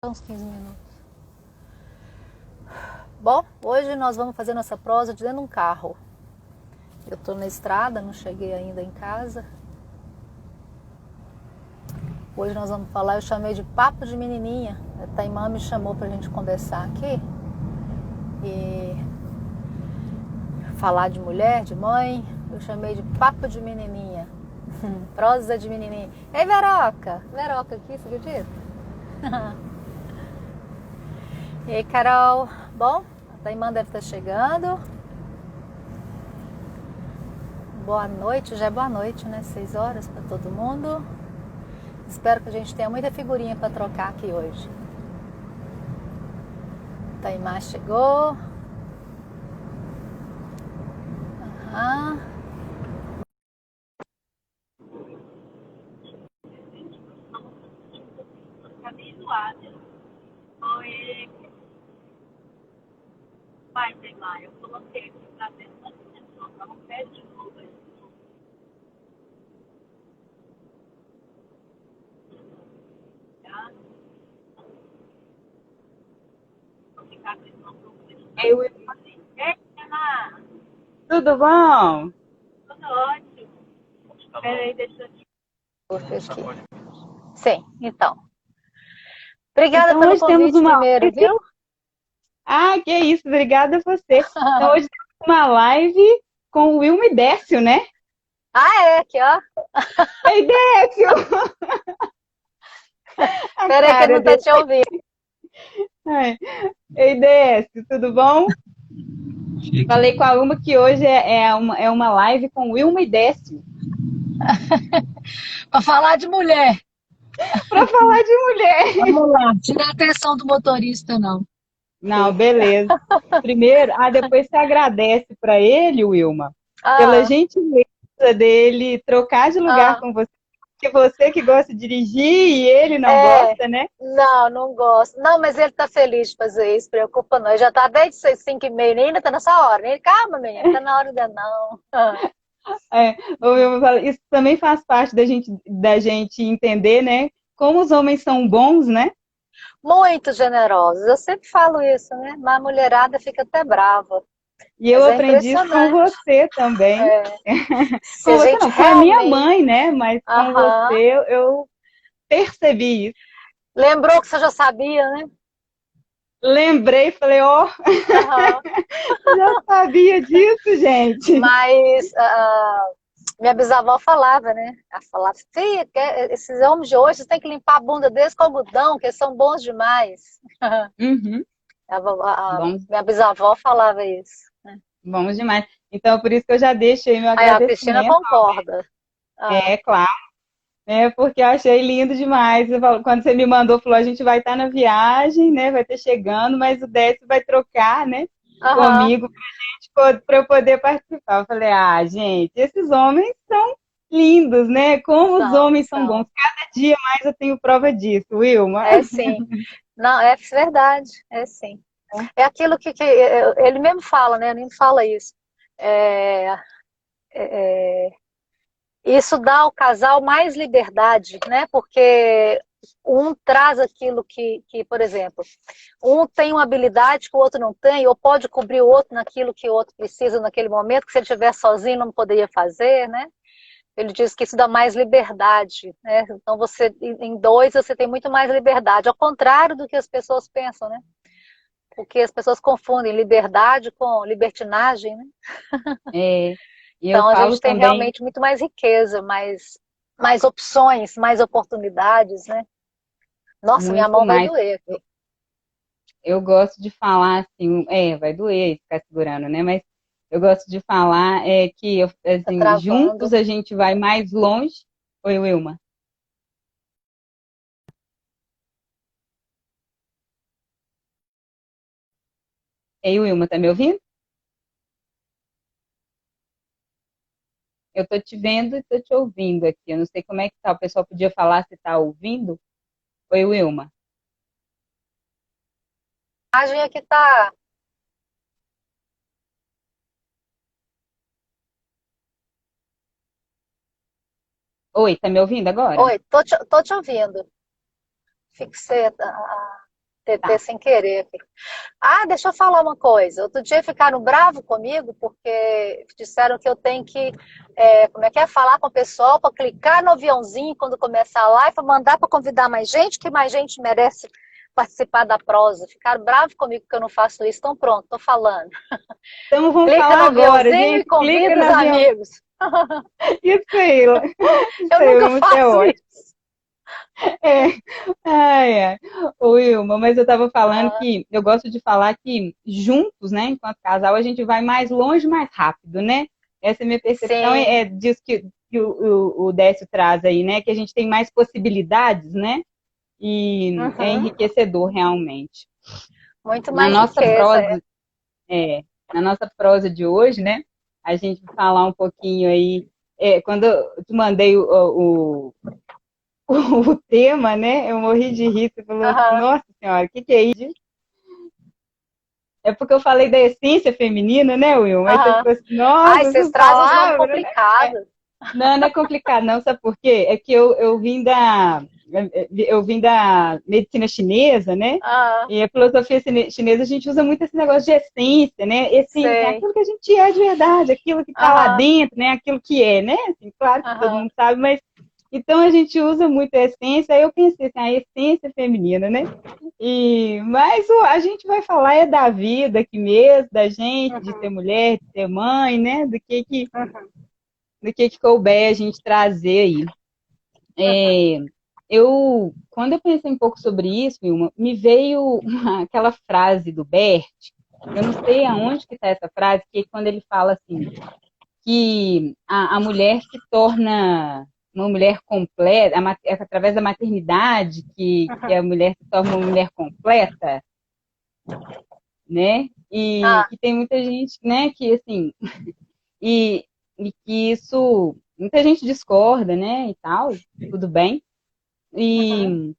uns 15 minutos. Bom, hoje nós vamos fazer nossa prosa de dentro de um carro. Eu tô na estrada, não cheguei ainda em casa. Hoje nós vamos falar, eu chamei de papo de menininha. A Taimã me chamou pra gente conversar aqui. E falar de mulher, de mãe, eu chamei de papo de menininha. Prosa de menininha. Ei, Veroca! Veroca aqui, você acredita? E aí, Carol? Bom, a Taimã deve estar chegando. Boa noite, já é boa noite, né? 6 horas para todo mundo. Espero que a gente tenha muita figurinha para trocar aqui hoje. Taimã chegou. Aham. Oi, vai, Neymar. Eu coloquei aqui pra ver se não pede de novo aí, tá? Vou ficar com esse nome. Ei, Will, Ei, Neymar, tudo bom? tudo ótimo. Espera aí, deixa eu te... Sim, então. Obrigada Então pelo hoje temos convite uma primeiro, live. viu? Ah, que isso, obrigada a você. Então hoje temos uma live com o Wilma e Décio, né? Ah, é, aqui, ó. Ei, Décio! A Peraí que eu cara não tô dele. te ouvindo. Ai. Ei, Décio, tudo bom? Falei com a Wilma que hoje é uma live com o Wilma e Décio. Para falar de mulher. Para falar de mulher. Vamos lá, tira a atenção do motorista, não. Não, beleza. Primeiro, depois você agradece para ele, Wilma, pela Ah, gentileza dele trocar de lugar ah, com você, porque você que gosta de dirigir e ele não é. gosta, né? Não, não gosto. Não, mas ele tá feliz de fazer isso, preocupa não. Ele já tá desde 5h30, ainda tá nessa hora. Ele, calma, menina, tá na hora ainda não. É, o Wilma fala, isso também faz parte da gente entender, né? Como os homens são bons, né? Muito generosos. Eu sempre falo isso, né? Mas a mulherada fica até brava. E eu Mas é aprendi isso com impressionante. você também. É, se Com a você gente não, com a minha realmente. mãe, né? Mas com você Aham. eu percebi isso. Lembrou que você já sabia, né? Lembrei, falei, ó, Aham. já sabia disso, gente. Mas minha bisavó falava, né? Ela falava, filha, esses homens de hoje têm que limpar a bunda deles com algodão, que eles são bons demais. Uhum. A Bom, minha bisavó falava isso. bom demais. Então, por isso que eu já deixo aí meu Aí a Cristina agradecimento. concorda. Ah, É claro, né? Porque eu achei lindo demais. Quando você me mandou, falou, a gente vai estar na viagem, né? Vai estar chegando, mas o Décio vai trocar, né? aham, Comigo para eu poder participar. Eu falei, gente, esses homens são lindos, né? Como os são, homens são bons. são. Cada dia mais eu tenho prova disso, Wilma. É sim. Não, é verdade, é sim. É aquilo que ele mesmo fala, né? Ele mesmo fala isso. É, isso dá ao casal mais liberdade, né? Porque um traz aquilo por exemplo, um tem uma habilidade que o outro não tem, ou pode cobrir o outro naquilo que o outro precisa naquele momento, que se ele estiver sozinho não poderia fazer, né? Ele diz que isso dá mais liberdade, né? Então você, em dois, você tem muito mais liberdade, ao contrário do que as pessoas pensam, né? Porque as pessoas confundem liberdade com libertinagem, né? É, e eu Então a falo gente tem também realmente muito mais riqueza, mais opções, mais oportunidades, né? Nossa, minha muito mão vai mais. doer Eu, aqui. eu gosto de falar assim, vai doer ficar segurando, né? Mas eu gosto de falar que Tá assim, travando. juntos a gente vai mais longe. Oi, Wilma. Ei, Wilma, tá me ouvindo? Eu tô te vendo e tô te ouvindo aqui. Eu não sei como é que tá. O pessoal podia falar se tá ouvindo. Oi, Wilma. A imagem aqui tá. Oi, tá me ouvindo agora? Oi, tô te ouvindo. Fixei. TT sem querer aqui. Ah, deixa eu falar uma coisa. Outro dia ficaram bravo comigo porque disseram que eu tenho que, como é que é, falar com o pessoal para clicar no aviãozinho quando começar a live, para mandar para convidar mais gente, que mais gente merece participar da prosa. Ficaram bravos comigo que eu não faço isso. Então pronto, tô falando. Então vamos Clica no falar agora, aviãozinho e gente. Clica convida no os avião. amigos. Isso aí, isso Eu aí, nunca vamos ter faço ótimo. isso. É. Ai, ai. Ô, Wilma, mas eu estava falando Ah, que eu gosto de falar que juntos, né, enquanto casal, a gente vai mais longe, mais rápido, né? Essa é a minha percepção, sim. é disso que o Décio traz aí, né? Que a gente tem mais possibilidades, né? E é Uhum. enriquecedor realmente. Muito Na mais nossa riqueza. prosa, na nossa prosa de hoje, né? A gente vai falar um pouquinho aí. Quando eu te mandei o tema, né? Eu morri de rir. Você falou assim, Aham. nossa senhora, o que é isso? É porque eu falei da essência feminina, né, Will? Mas você Aham. ficou assim, Ai, nossa, vocês essas trazem os nomes palavras, né? complicados. Não, não é complicado, não. Sabe por quê? É que eu vim da medicina chinesa, né? Ah, E a filosofia chinesa, a gente usa muito esse negócio de essência, né? Essência é sei. aquilo que a gente é de verdade, aquilo que está lá Aham, dentro, né? Aquilo que é, né? Assim, claro que todo aham. mundo sabe, mas então a gente usa muito a essência. Aí eu pensei assim, a essência feminina, né? Mas a gente vai falar é da vida aqui mesmo, da gente, de ser Uhum, mulher, de ser mãe, né? uhum, Do que couber a gente trazer aí. uhum, Quando eu pensei um pouco sobre isso, Vilma, me veio aquela frase do Bert, eu não sei aonde que está essa frase, que é quando ele fala assim, que a mulher se torna uma mulher completa, é através da maternidade que uhum. a mulher se torna uma mulher completa, né? E Ah, que tem muita gente, né, que assim, e, e que isso, muita gente discorda, né, e tal, tudo bem. uhum, E,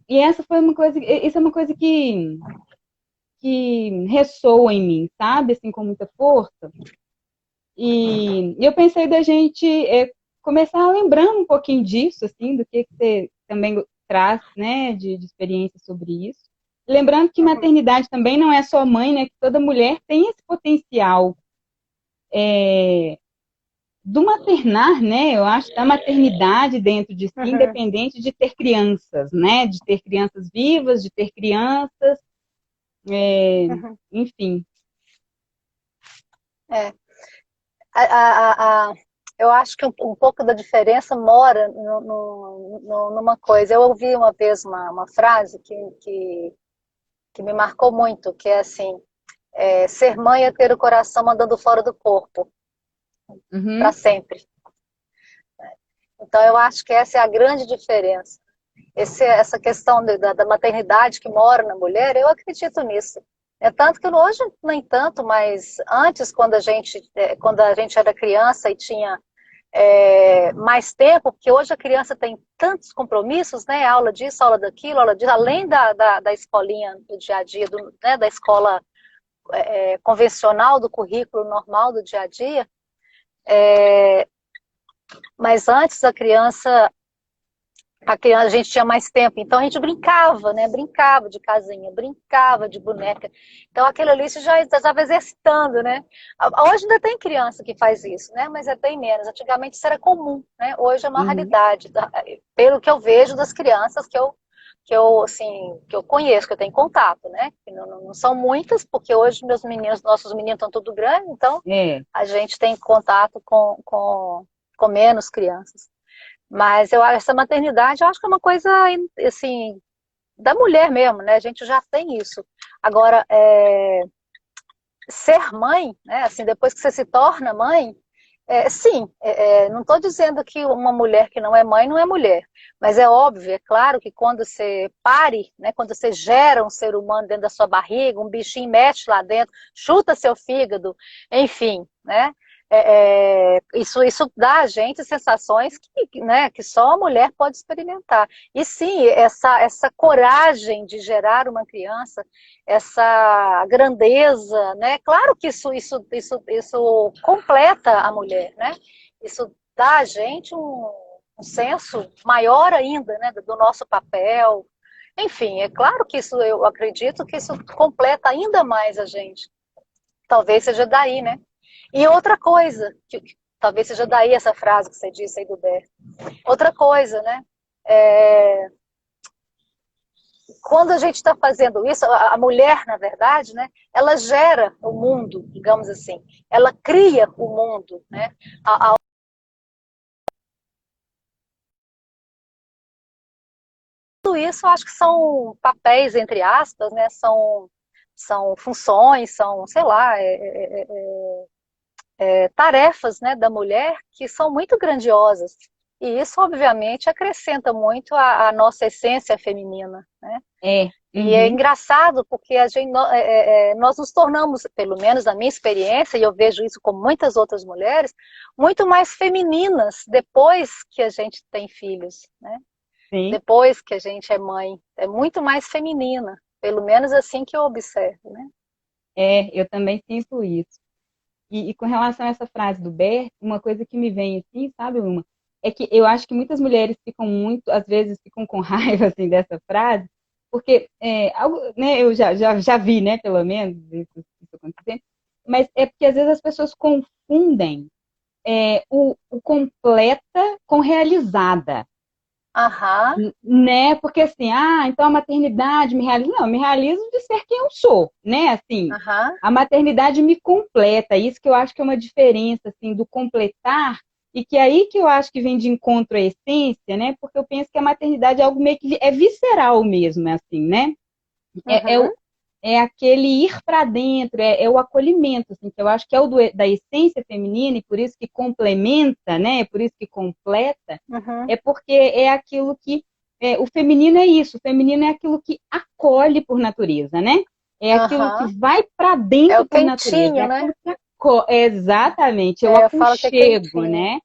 e essa foi uma coisa, isso é uma coisa que ressoa em mim, sabe, assim, com muita força. E eu pensei da gente começar lembrando um pouquinho disso, assim, do que você também traz, né, de experiência sobre isso. Lembrando que uhum, maternidade também não é só mãe, né, que toda mulher tem esse potencial do maternar, né, eu acho, da maternidade dentro de si, uhum, independente de ter crianças, né, de ter crianças vivas, de ter crianças, uhum. enfim. É. A, eu acho que um pouco da diferença mora numa coisa. Eu ouvi uma vez uma frase que me marcou muito, que é assim, ser mãe é ter o coração mandando fora do corpo, para Uhum, sempre. Então, eu acho que essa é a grande diferença. Essa questão da maternidade que mora na mulher, eu acredito nisso. É tanto que hoje, nem tanto, mas antes, quando a gente era criança e tinha mais tempo, porque hoje a criança tem tantos compromissos, né? Aula disso, aula daquilo, aula disso, além da escolinha do dia a dia, né? Da escola convencional, do currículo normal do dia a dia. Mas antes a gente tinha mais tempo, então a gente brincava, né? Brincava de casinha, brincava de boneca. Então aquilo ali você já estava exercitando, né? Hoje ainda tem criança que faz isso, né? Mas é bem menos. Antigamente isso era comum, né? Hoje é uma uhum, raridade, pelo que eu vejo das crianças que eu conheço, que eu tenho contato, né? Que não são muitas, porque hoje nossos meninos estão tudo grandes, então é, a gente tem contato com menos crianças. Mas essa maternidade, eu acho que é uma coisa, assim, da mulher mesmo, né? A gente já tem isso. Agora, ser mãe, né? Assim, depois que você se torna mãe, sim, não estou dizendo que uma mulher que não é mãe não é mulher, mas é óbvio, é claro que quando você pare, né, quando você gera um ser humano dentro da sua barriga, um bichinho mexe lá dentro, chuta seu fígado, enfim, né? Isso dá a gente sensações né, que só a mulher pode experimentar. E sim, essa coragem de gerar uma criança, essa grandeza, né? Claro que isso completa a mulher, né? Isso dá a gente um senso maior ainda, né, do nosso papel. Enfim, é claro que isso, eu acredito que isso completa ainda mais a gente. Talvez seja daí, né? E outra coisa, talvez seja daí essa frase que você disse aí do Bert. Outra coisa, né? É, quando a gente está fazendo isso, a mulher, na verdade, né? Ela gera o mundo, digamos assim. Ela cria o mundo, né? Tudo isso eu acho que são papéis, entre aspas, né? São funções, são, sei lá, tarefas, né, da mulher que são muito grandiosas. E isso, obviamente, acrescenta muito a nossa essência feminina, né? E é Uhum. engraçado porque nós nos tornamos, pelo menos na minha experiência, e eu vejo isso com muitas outras mulheres, muito mais femininas depois que a gente tem filhos, né? Sim. Depois que a gente é mãe. É muito mais feminina, pelo menos assim que eu observo, né? Eu também sinto isso. E com relação a essa frase do Bert, uma coisa que me vem assim, sabe, uma, é que eu acho que muitas mulheres ficam muito, às vezes, ficam com raiva assim dessa frase, porque algo, né, eu já vi, né, pelo menos, isso acontecendo, mas é porque às vezes as pessoas confundem o completa com realizada. Aham, Né? Porque assim, então a maternidade me realiza. Não, me realizo de ser quem eu sou, né? Assim, aham, a maternidade me completa. Isso que eu acho que é uma diferença, assim, do completar, e que é aí que eu acho que vem de encontro à essência, né? Porque eu penso que a maternidade é algo meio que é visceral mesmo, assim, né? É, é, uhum, o- é aquele ir para dentro, é o acolhimento, assim, que eu acho que é da essência feminina, e por isso que complementa, né? Por isso que completa, uhum, é porque é aquilo que. O feminino é isso, o feminino é aquilo que acolhe por natureza, né? É aquilo que aham. vai para É o dentro por natureza, é quentinho, né? aquilo que acolhe. Exatamente, é o Eu falo que é aconchego, quentinho. né?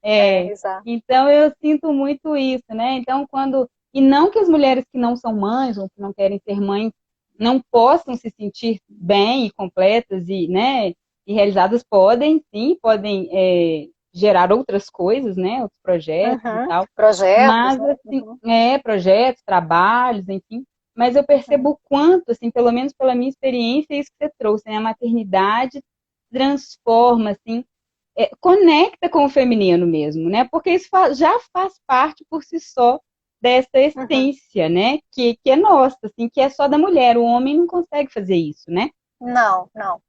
É, Exato. então eu sinto muito isso, né? Então, quando. E não que as mulheres que não são mães ou que não querem ser mães não possam se sentir bem e completas e, né, e realizadas, podem, sim, podem gerar outras coisas, né, outros projetos e Uhum. tal, Projetos, mas, né? assim, Uhum. projetos, trabalhos, enfim, mas eu percebo Uhum. o quanto, assim, pelo menos pela minha experiência, isso que você trouxe, né, a maternidade transforma, assim, conecta com o feminino mesmo, né, porque isso já faz parte por si só dessa Uhum. essência, né? Que é nossa, assim, que é só da mulher. O homem não consegue fazer isso, né? Não, não.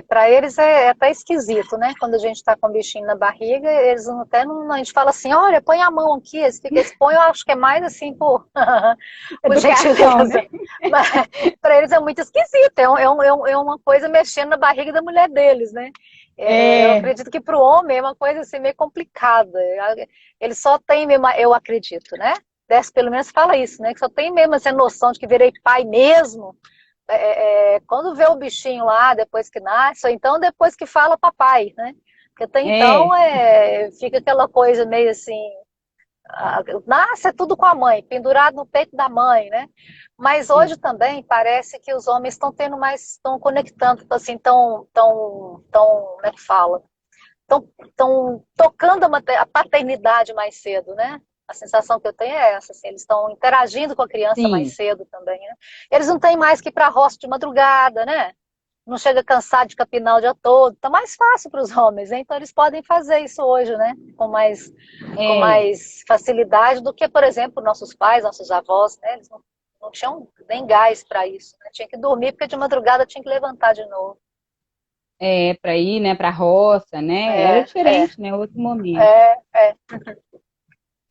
Para eles é até esquisito, né? Quando a gente está com o bichinho na barriga, eles até não, a gente fala assim, olha, põe a mão aqui, eles põem, eu acho que é mais assim por Educação, gentileza. né? Mas para eles é muito esquisito, é uma coisa mexendo na barriga da mulher deles, né? Eu É, acredito que para o homem é uma coisa assim meio complicada. Ele só tem mesmo, eu acredito, né? Dessa, pelo menos fala isso, né? Que só tem mesmo essa noção de que virei pai mesmo quando vê o bichinho lá, depois que nasce, ou então depois que fala papai, né? Porque até então é, fica aquela coisa meio assim, nasce é tudo com a mãe, pendurado no peito da mãe, né? Mas sim, hoje também parece que os homens estão tendo mais, estão conectando, assim, como é que fala? Estão tocando a paternidade mais cedo, né? A sensação que eu tenho é essa, assim, eles estão interagindo com a criança mais sim. cedo também, né? Eles não têm mais que ir para a roça de madrugada, né? Não chega cansado de capinar o dia todo, tá mais fácil para os homens, né? Então eles podem fazer isso hoje, né? Com É, mais facilidade do que, por exemplo, nossos pais, nossos avós, né? Eles não tinham nem gás para isso, né? Tinha que dormir porque de madrugada tinha que levantar de novo. para ir, né, para roça, né? Era É, é, diferente, né? Outro momento. é.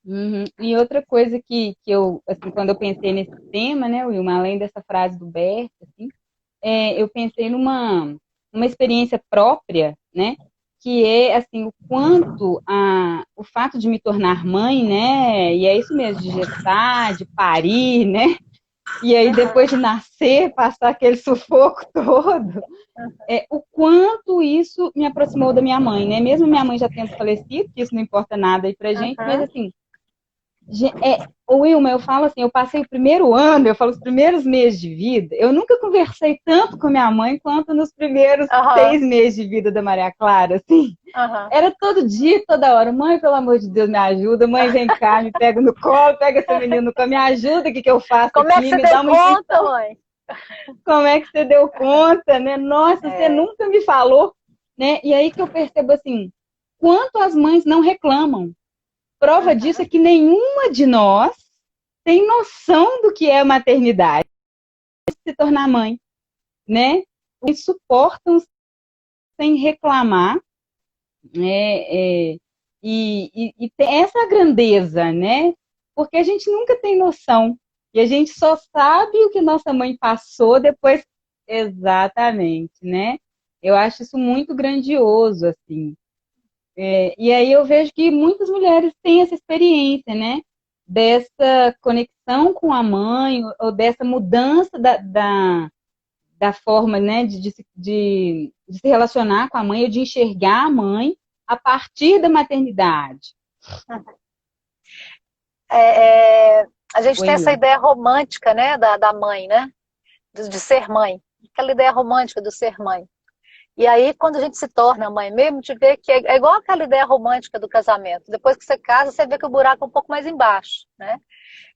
Uhum. E outra coisa que eu, assim, quando eu pensei nesse tema, né, Wilma, além dessa frase do Bert, assim, eu pensei numa experiência própria, né, que é, assim, o quanto o fato de me tornar mãe, né, e é isso mesmo, de gestar, de parir, né, e aí depois de nascer, passar aquele sufoco todo, o quanto isso me aproximou da minha mãe, né, mesmo minha mãe já tendo falecido, que isso não importa nada aí pra gente, mas Uhum. assim, Wilma, eu falo assim, eu passei o primeiro ano, eu falo os primeiros meses de vida, eu nunca conversei tanto com minha mãe quanto nos primeiros Aham, 6 meses de vida da Maria Clara, assim. aham. Era todo dia, toda hora. Mãe, pelo amor de Deus, me ajuda. Mãe, vem cá, me pega no colo, pega esse menino no colo, me ajuda, o que eu faço Como é que aqui? você Me deu dá uma conta, intuição. mãe? Como é que você deu conta, né? Nossa, você É, nunca me falou, né? E aí que eu percebo assim, quanto as mães não reclamam. Prova disso é uhum, que nenhuma de nós tem noção do que é a maternidade, se tornar mãe, né? Eles suportam sem reclamar, né? E tem essa grandeza, né? Porque a gente nunca tem noção. E a gente só sabe o que nossa mãe passou depois. Exatamente, né? Eu acho isso muito grandioso, assim. E aí eu vejo que muitas mulheres têm essa experiência, né? Dessa conexão com a mãe, ou dessa mudança da forma, né, de se relacionar com a mãe, ou de enxergar a mãe a partir da maternidade. uhum. É, é, a gente Oi, tem essa Will. ideia romântica, né, da mãe, né? De ser mãe. Aquela ideia romântica do ser mãe. E aí, quando a gente se torna mãe mesmo, te vê que é igual aquela ideia romântica do casamento. Depois que você casa, você vê que o buraco é um pouco mais embaixo, né?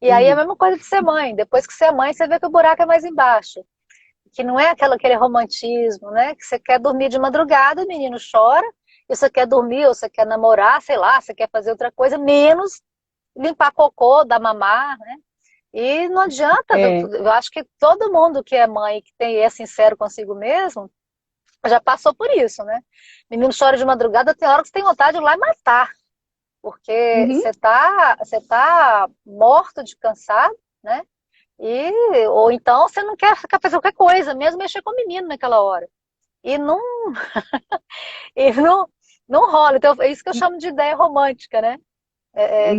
E aí é a Uhum. mesma coisa de ser mãe. Depois que você é mãe, você vê que o buraco é mais embaixo. Que não é aquele romantismo, né? Que você quer dormir de madrugada, o menino chora, e você quer dormir, ou você quer namorar, sei lá, você quer fazer outra coisa, menos limpar cocô, dar mamar, né? E não adianta, É, eu acho que todo mundo que é mãe, que tem, é sincero consigo mesmo, já passou por isso, né? Menino chora de madrugada, tem hora que você tem vontade de ir lá e matar, porque uhum, você tá morto de cansado, né? Ou então você não quer fazer qualquer coisa, mesmo mexer com o menino naquela hora. E não, e não rola. Então, é isso que eu chamo de ideia romântica, né?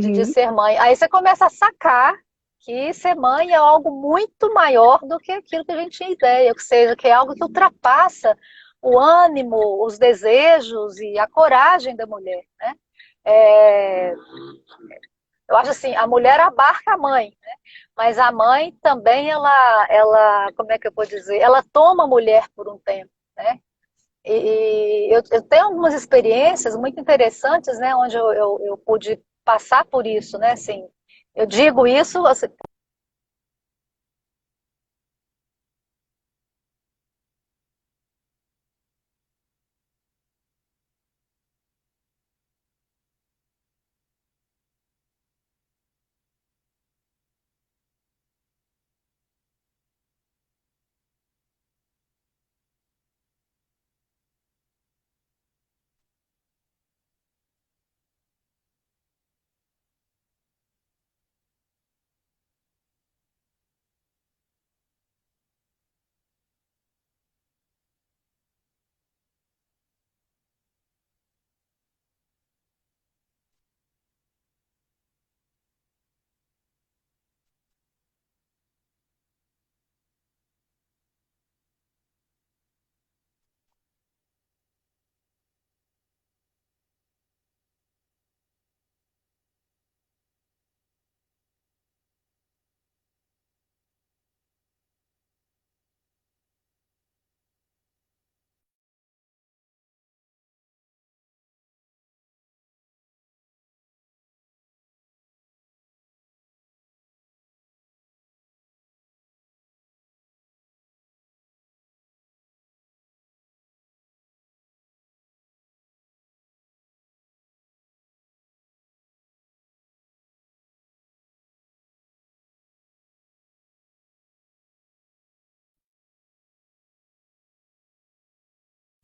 De uhum. ser mãe. Aí você começa a sacar que ser mãe é algo muito maior do que aquilo que a gente tinha ideia, ou seja, que é algo que ultrapassa o ânimo, os desejos e a coragem da mulher, né? É, eu acho assim, a mulher abarca a mãe, né? Mas a mãe também, como é que eu vou dizer? Ela toma a mulher por um tempo, né? Eu tenho algumas experiências muito interessantes, né? Onde eu pude passar por isso, né? Assim, eu digo isso, assim,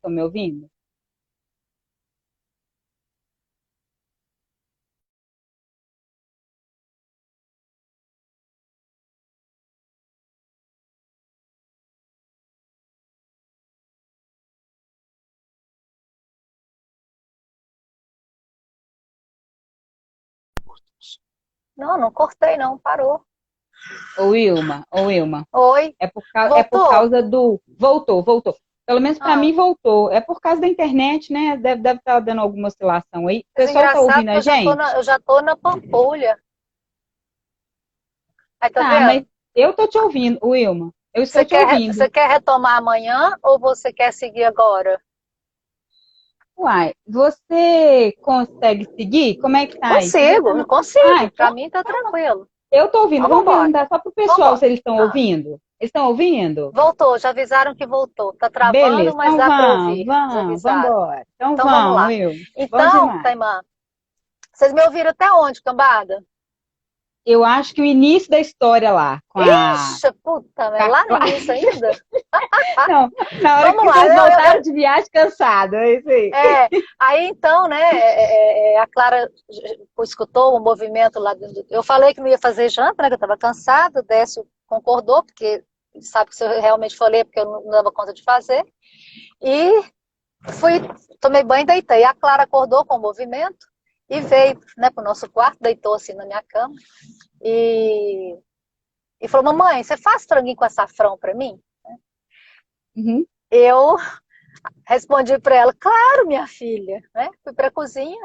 Estão me ouvindo? não cortei, não, parou. Ô Wilma, Oi, é por voltou? causa do. Voltou. Pelo menos para Ah, mim voltou. É por causa da internet, né? Deve estar dando alguma oscilação aí. O mas pessoal tá engraçado ouvindo que a gente? eu já tô na Pampulha. Aí, tá Tá, mas vendo? eu tô te ouvindo, Wilma. Eu estou Você te quer, você ouvindo. quer retomar amanhã ou você quer seguir agora? Uai, você consegue seguir? Como é que tá aí? Você já tá Consigo, no... Ah, consigo. então Para mim tá tranquilo. eu tô ouvindo. Então Vamos vambora. perguntar só pro pessoal Vambora. se eles estão Ah, ouvindo. Eles estão ouvindo? voltou, já avisaram que voltou. Tá travando, Beleza, mas então dá para vamos, ouvir. Já vamos, vamos avisaram. embora. Então Então vamos vamos, lá. Will. Bom Então, demais. Taimã, vocês me ouviram até onde, cambada? Eu acho que o início da história lá, com a... Ixi, puta, com mas a lá no início ainda? Não, na hora Vamos que lá, vocês voltaram de viagem cansado, é isso aí. aí então, né, a Clara escutou o movimento lá dentro. Eu falei que não ia fazer janta, né, que eu estava cansada, o Décio concordou, porque sabe que se eu realmente falei, porque eu não dava conta de fazer. E fui, tomei banho e deitei. A Clara acordou com o movimento e veio, né, para o nosso quarto, deitou assim na minha cama e, e falou: Mamãe, você faz franguinho com açafrão para mim? Uhum. Eu respondi para ela: claro, minha filha, né? Fui para a cozinha,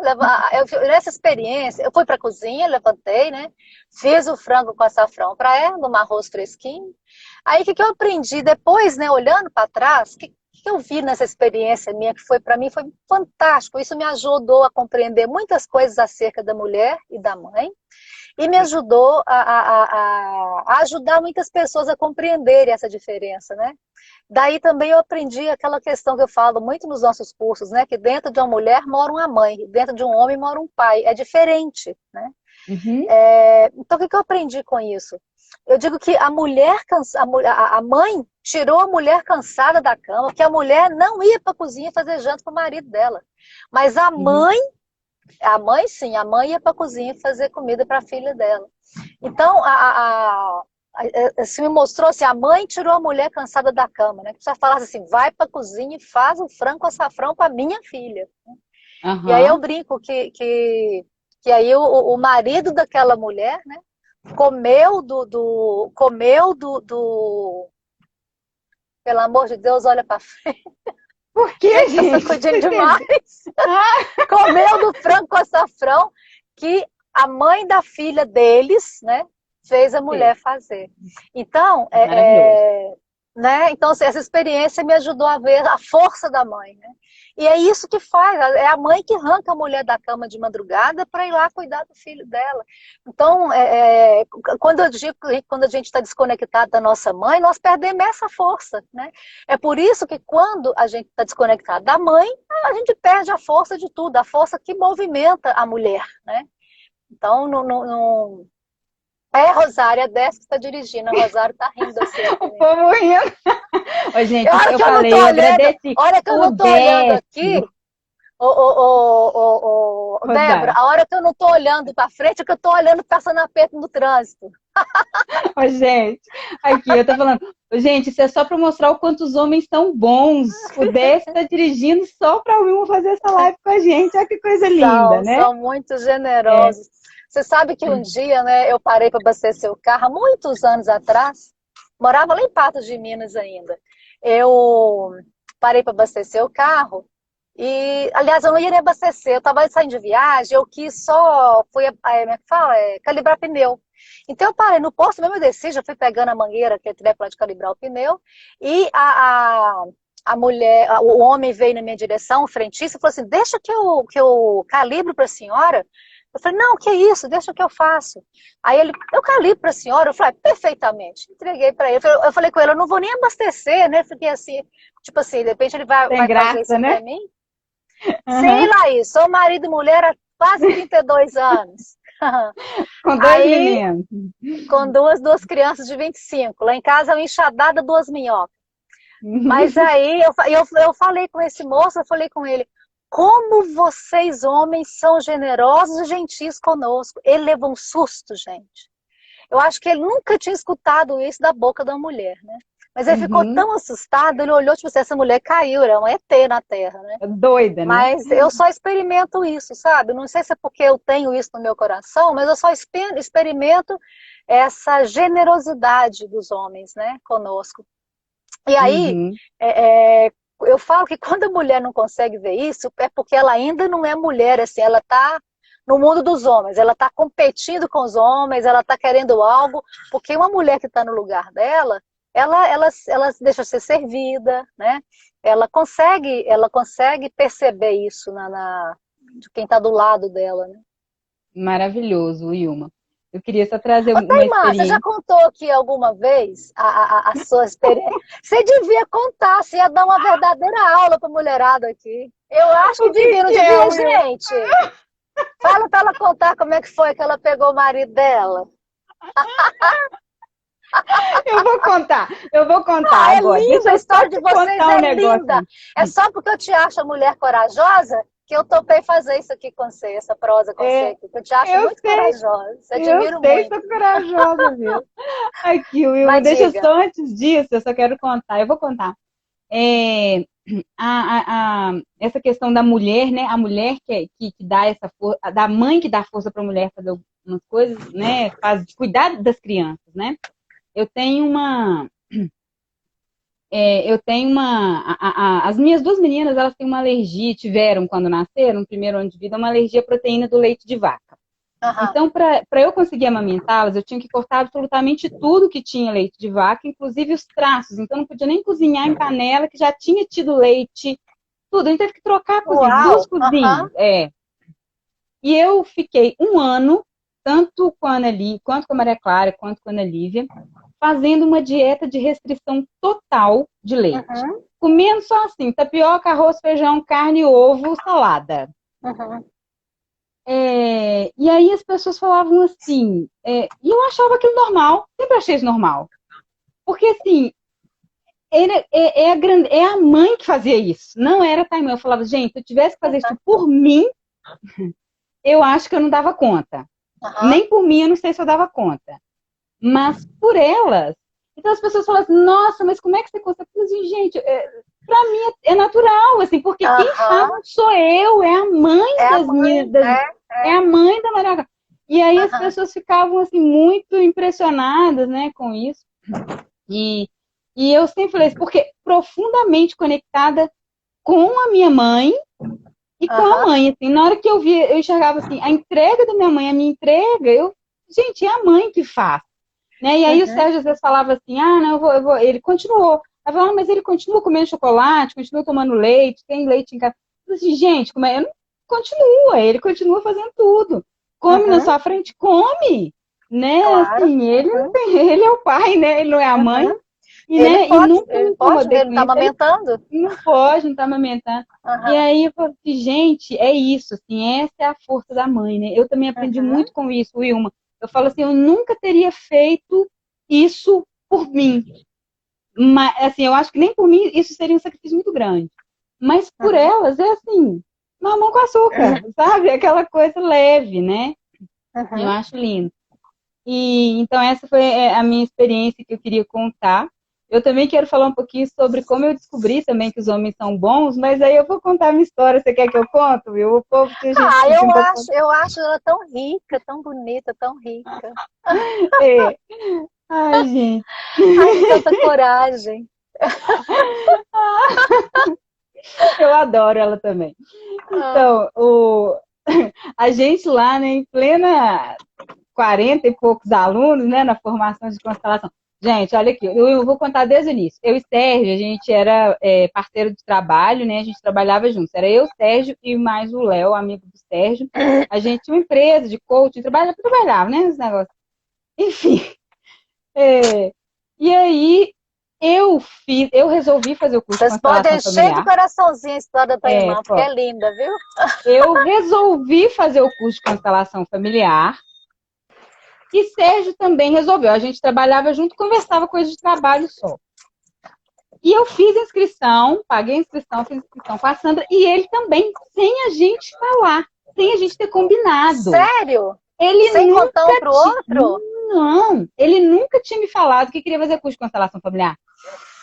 nessa experiência, eu fui para a cozinha, levantei, né? Fiz o frango com açafrão para ela, num arroz fresquinho. Aí o que eu aprendi depois, né? Olhando para trás, que eu vi nessa experiência minha que foi para mim foi fantástico. Isso me ajudou a compreender muitas coisas acerca da mulher e da mãe e me ajudou a ajudar muitas pessoas a compreenderem essa diferença, né? Daí também eu aprendi aquela questão que eu falo muito nos nossos cursos, né? Que dentro de uma mulher mora uma mãe, dentro de um homem mora um pai. É diferente, né? Uhum. Então, o que eu aprendi com isso? Eu digo que a mulher, a mãe tirou a mulher cansada da cama, porque a mulher não ia para a cozinha fazer janta para o marido dela. Mas Uhum. a mãe sim, a mãe ia para a cozinha fazer comida para a filha dela. Então, se me mostrou assim, a mãe tirou a mulher cansada da cama, né? Que só falasse assim, vai para a cozinha e faz um frango com açafrão para minha filha. E aí eu Aham. brinco que aí o marido daquela mulher, né? Pelo amor de Deus, olha para frente. Por que, Gente, tá gente? Não sacudindo demais. entendi. Ah, Comeu do frango com açafrão que a mãe da filha deles, né, fez a sei. mulher fazer. Então, Maravilhoso. né, então assim, essa experiência me ajudou a ver a força da mãe, né? E é isso que faz, é a mãe que arranca a mulher da cama de madrugada para ir lá cuidar do filho dela. Então, quando eu digo que quando a gente está desconectado da nossa mãe, nós perdemos essa força, né? É por isso que quando a gente está desconectado da mãe, a gente perde a força de tudo, a força que movimenta a mulher, né? Então, é Rosário, é dessa que está dirigindo, a Rosário está rindo assim. O povo rindo. Ô, É gente, hora eu que eu não tô falei, eu olhando, agradeci hora que eu o não tô olhando aqui, Décio, Débora, Rosário. a hora que eu não tô olhando para frente é que eu tô olhando passando aperto no trânsito. Ô, gente, aqui, eu tô falando, ô, gente, isso é só para mostrar o quanto os homens são bons. O Décio tá dirigindo só para o Wilma fazer essa live com a gente. Olha que coisa linda, né? São muito É. generosos. Você sabe que um dia, né, eu parei para abastecer o carro, há muitos anos atrás, morava lá em Patos de Minas ainda. Eu parei para abastecer o carro e, aliás, eu não ia nem abastecer, eu estava saindo de viagem, eu quis só, como é que fala? Calibrar pneu. Então eu parei no posto, mesmo eu desci, já fui pegando a mangueira que é para calibrar o pneu, e a mulher, o homem veio na minha direção, o frentista, e falou assim, deixa que eu calibro para a senhora. Eu falei, não, que isso, deixa que eu faço. Aí ele, eu calibro para a senhora. Eu falei, perfeitamente. Entreguei para ele. Eu falei com ele, eu não vou nem abastecer, né? Fiquei assim, tipo assim, de repente ele Tem vai fazer graça, isso para né? mim. Sei, Uhum. Laís, sou marido e mulher há quase 32 anos. Com dois Aí, meninos. com duas crianças de 25. Lá em casa, uma enxadada, duas minhocas. Mas aí eu falei com esse moço, eu falei com ele, como vocês homens são generosos e gentis conosco. Ele levou um susto, gente. Eu acho que ele nunca tinha escutado isso da boca da mulher, né? Mas ele ficou Uhum. tão assustado, ele olhou, tipo assim, essa mulher caiu, era um ET na Terra, né? Doida, né? Mas eu só experimento isso, sabe? Não sei se é porque eu tenho isso no meu coração, mas eu só experimento essa generosidade dos homens, né, conosco. E aí, Uhum. eu falo que quando a mulher não consegue ver isso, é porque ela ainda não é mulher, assim, ela está no mundo dos homens. Ela está competindo com os homens, ela está querendo algo, porque uma mulher que está no lugar dela, ela deixa ser servida, né? Ela consegue perceber isso de quem está do lado dela, né? Maravilhoso, Wilma. Eu queria só trazer Ô, uma Taimar, você já experiência. contou aqui alguma vez a sua experiência? Você devia contar, você ia dar uma verdadeira aula para mulherada aqui. Eu acho que O que devia, não que é, devia, Wilma? gente? Fala para ela contar como é que foi que ela pegou o marido dela. Eu vou contar É agora. Deixa linda, a eu só história de te vocês contar um é negócio linda. É aqui. só porque eu te acho a mulher corajosa que eu topei fazer isso aqui com você, essa prosa com você É, aqui, que eu te acho eu muito sei, corajosa. Te admiro muito. sou corajosa mesmo. Aqui, Wilma, Mas deixa eu diga. só antes disso, eu só quero contar. Eu vou contar. É, essa questão da mulher, né? A mulher que dá essa força, da mãe que dá força para a mulher fazer algumas coisas, né? Faz de cuidar das crianças, né? Eu tenho uma, as minhas duas meninas, elas têm uma alergia, tiveram quando nasceram, no primeiro ano de vida, uma alergia à proteína do leite de vaca. Aham. Então, para eu conseguir amamentá-las, eu tinha que cortar absolutamente tudo que tinha leite de vaca, inclusive os traços. Então, não podia nem cozinhar em panela que já tinha tido leite, tudo. A gente teve que trocar a cozinha, duas Uau! cozinhas. Aham. E eu fiquei um ano, tanto com a Anneli, quanto com a Maria Clara, quanto com a Ana Lívia, fazendo uma dieta de restrição total de leite. Uhum. Comendo só assim, tapioca, arroz, feijão, carne, ovo, salada. Uhum. E aí as pessoas falavam assim, e eu achava aquilo normal, sempre achei isso normal. Porque assim, é a mãe que fazia isso, não era a Taimã. Eu falava, gente, se eu tivesse que fazer isso por mim, eu acho que eu não dava conta. Uhum. Nem por mim, eu não sei se eu dava conta. Mas por elas. Então as pessoas falam assim, nossa, mas como é que você consegue? Eu falei assim, gente, pra mim é natural, assim, porque quem faz não sou eu, é a mãe É a das mãe, minhas. É a mãe da Maria Clara. E aí as pessoas ficavam assim, muito impressionadas, né, com isso. E, e eu sempre falei isso, porque profundamente conectada com a minha mãe e com a mãe, assim, na hora que eu via, eu enxergava assim, a entrega da minha mãe, a minha entrega, gente, é a mãe que faz, né? E aí o Sérgio às vezes falava assim, não, eu vou, ele continuou. Eu falava, mas ele continua comendo chocolate, continua tomando leite, tem leite em casa. Eu falei assim, gente, como é? Eu não, continua, ele continua fazendo tudo. Come na sua frente, come, né? Claro. Assim, ele não tem, ele é o pai, né? Ele não é a mãe. E, Ele né, pode, e nunca me ele pode, incomodei ele com tá isso. Ele amamentando. não pode, não tá amamentando. E aí eu falei assim, gente, é isso, assim, essa é a força da mãe, né? Eu também aprendi muito com isso, Wilma. Eu falo assim, eu nunca teria feito isso por mim. Mas, assim, eu acho que nem por mim isso seria um sacrifício muito grande. Mas por elas é assim, mamão com açúcar, sabe? Aquela coisa leve, né? Eu acho lindo. E então essa foi a minha experiência que eu queria contar. Eu também quero falar um pouquinho sobre como eu descobri também que os homens são bons, mas aí eu vou contar a minha história. Você quer que eu conte, viu? O povo que a gente pedindo pra contar. Eu acho ela tão rica, tão bonita, tão rica. É. Ai, gente. Ai, tanta coragem. Eu adoro ela também. Então, a gente lá, né, em plena 40 e poucos alunos, né, na formação de constelação. Gente, olha aqui, eu vou contar desde o início. Eu e Sérgio, a gente era parceiro de trabalho, né? A gente trabalhava juntos. Era eu, Sérgio e mais o Léo, amigo do Sérgio. A gente tinha uma empresa de coaching, trabalhava, né? Esse negócio. Enfim. E aí, eu resolvi fazer o curso de Vocês podem constelação encher de familiar. coraçãozinho a história da tua irmã, porque é linda, viu? Eu resolvi fazer o curso de constelação familiar. E Sérgio também resolveu. A gente trabalhava junto, conversava coisas de trabalho só. E eu fiz inscrição, paguei a inscrição, fiz inscrição com a Sandra, e ele também, sem a gente falar, sem a gente ter combinado. Sério? Ele sem nunca contar um pro outro? Não, ele nunca tinha me falado que queria fazer curso de constelação familiar.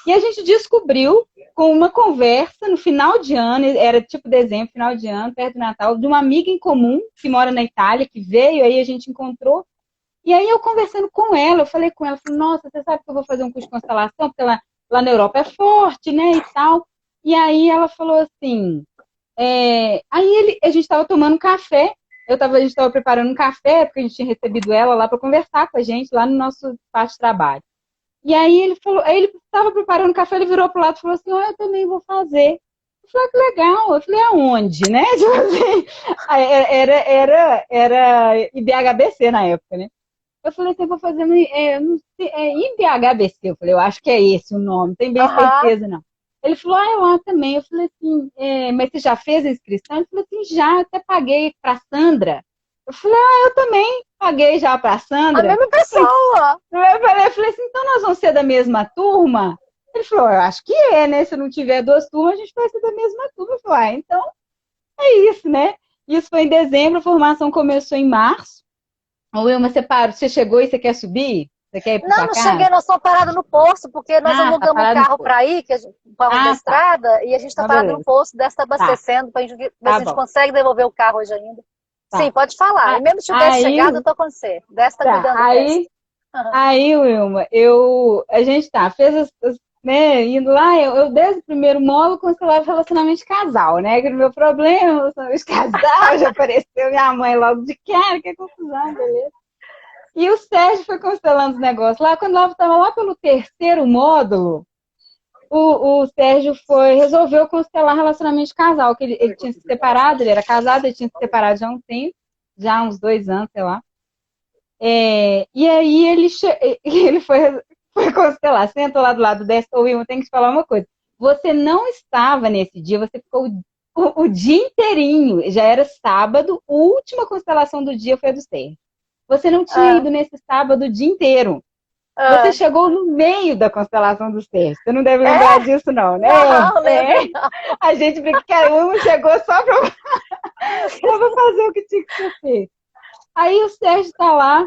E a gente descobriu com uma conversa no final de ano, era tipo dezembro, final de ano, perto do Natal, de uma amiga em comum que mora na Itália, que veio, aí a gente encontrou. E aí eu conversando com ela, eu falei com ela, falei, nossa, você sabe que eu vou fazer um curso de constelação, porque lá na Europa é forte, né, e tal. E aí ela falou assim, a gente estava tomando café, a gente estava preparando um café, porque a gente tinha recebido ela lá para conversar com a gente, lá no nosso espaço de trabalho. E aí ele falou, aí ele estava preparando o café, ele virou pro lado e falou assim, eu também vou fazer. Eu falei, que legal. Eu falei, aonde, né? Tipo assim, era IBHBC na época, né? Eu falei assim, eu vou fazer não sei, IBHBC. Eu falei, eu acho que é esse o nome, não tenho bem certeza, não. Ele falou, eu também. Eu falei assim, mas você já fez a inscrição? Ele falou assim, já, eu até paguei pra Sandra. Eu falei, eu também paguei já pra Sandra. A mesma pessoa! Eu falei assim, então nós vamos ser da mesma turma? Ele falou, eu acho que né? Se não tiver duas turmas, a gente vai ser da mesma turma. Eu falei, então é isso, né? Isso foi em dezembro, a formação começou em março. Ô, Wilma, você chegou e você quer subir? Você quer ir para Não cheguei, nós estamos parados no posto, porque nós alugamos um carro para ir, para a estrada, e a gente está parado no posto, deve estar abastecendo, para a gente ver se a gente consegue devolver o carro hoje ainda. Tá. Sim, pode falar. E mesmo se tivesse chegado, eu estou com você. Dessa está cuidando Aí, Wilma, a gente fez né, indo lá, eu desde o primeiro módulo constelava relacionamento de casal, né? Que o meu problema, relacionamento de casal, já apareceu minha mãe logo de cara, que confusão, beleza. E o Sérgio foi constelando os negócios lá, quando eu estava lá pelo terceiro módulo, o Sérgio resolveu constelar relacionamento de casal, que ele tinha se separado, ele era casado, ele tinha se separado já há um tempo, já há uns 2 anos, sei lá. E aí ele foi constelar, sentou lá do lado dessa, Wilma, tem que te falar uma coisa. Você não estava nesse dia, você ficou o dia inteirinho, já era sábado, a última constelação do dia foi a do Sérgio. Você não tinha ido nesse sábado o dia inteiro. Você chegou no meio da constelação do Sérgio. Você não deve lembrar disso, não, né? Não, a gente brinca que a Wilma chegou só para fazer o que tinha que ser feito. Aí o Sérgio tá lá,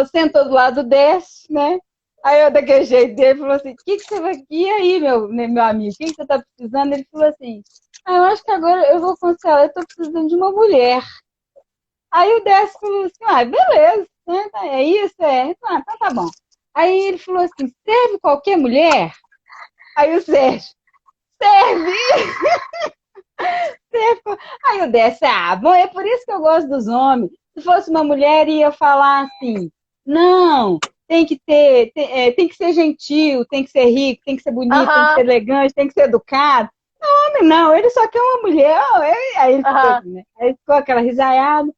sentou do lado desse, né? Aí eu, daquele jeito dele, falou assim, o que você vai aqui? E aí, meu amigo, o que você tá precisando? Ele falou assim, eu acho que agora eu vou constelar, eu tô precisando de uma mulher. Aí o Décio falou assim, beleza, né? É isso, então tá bom. Aí ele falou assim, serve qualquer mulher? Aí o Sérgio, serve! Aí o Décio, bom, é por isso que eu gosto dos homens. Se fosse uma mulher, ia falar assim, não, tem que ser gentil, tem que ser rico, tem que ser bonito, tem que ser elegante, tem que ser educado. Não, homem não, ele só quer uma mulher. Aí ele ficou assim, né? Aí ficou aquela risaiada.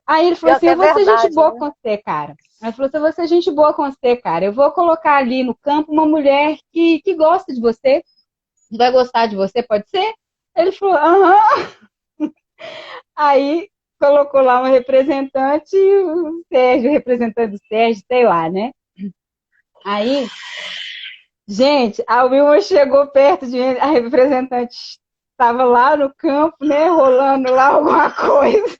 Aí ele falou assim, eu vou ser gente boa com você, cara. Aí ele falou assim, eu vou ser gente boa com você, cara. Eu vou colocar ali no campo uma mulher que gosta de você, vai gostar de você, pode ser? Ele falou, Aí colocou lá uma representante, o Sérgio, representante do Sérgio, sei lá, né? Aí, gente, a Wilma chegou perto de mim, a representante estava lá no campo, né, rolando lá alguma coisa.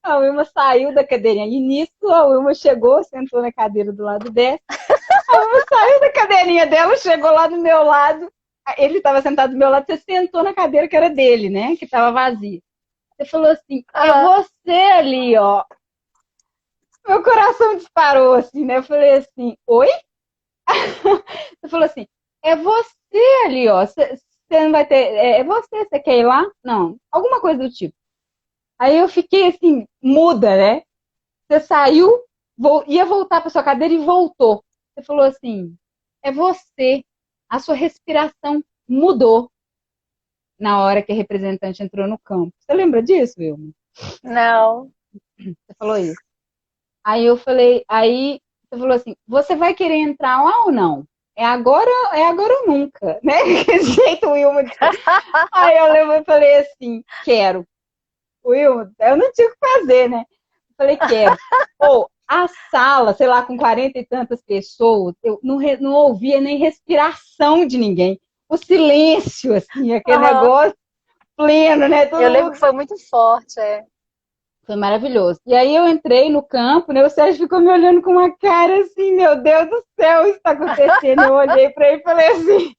A Wilma saiu da cadeirinha. E nisso, a Wilma chegou, sentou na cadeira do lado dela. A Wilma saiu da cadeirinha dela, chegou lá do meu lado. Ele estava sentado do meu lado, você sentou na cadeira que era dele, né, que estava vazia. Você falou assim, é você ali, ó. Meu coração disparou, assim, né? Eu falei assim, oi? Você falou assim, é você ali, ó. Você não vai ter... É você quer ir lá? Não. Alguma coisa do tipo. Aí eu fiquei, assim, muda, né? Você saiu, ia voltar para sua cadeira e voltou. Você falou assim, é você. A sua respiração mudou na hora que a representante entrou no campo. Você lembra disso, Wilma? Não. Você falou isso. Aí eu falei, aí você falou assim, você vai querer entrar lá ou não? É agora ou nunca, né? Que jeito, Wilma. Aí eu lembro e falei assim, quero. Wilma, eu não tinha o que fazer, né? Eu falei, quero. A sala, sei lá, com 40 e tantas pessoas, eu não ouvia nem respiração de ninguém. O silêncio, assim, aquele negócio pleno, né? Eu lembro que foi muito forte, Foi maravilhoso. E aí eu entrei no campo, né? O Sérgio ficou me olhando com uma cara assim, meu Deus do céu, isso está acontecendo. Eu olhei para ele e falei assim.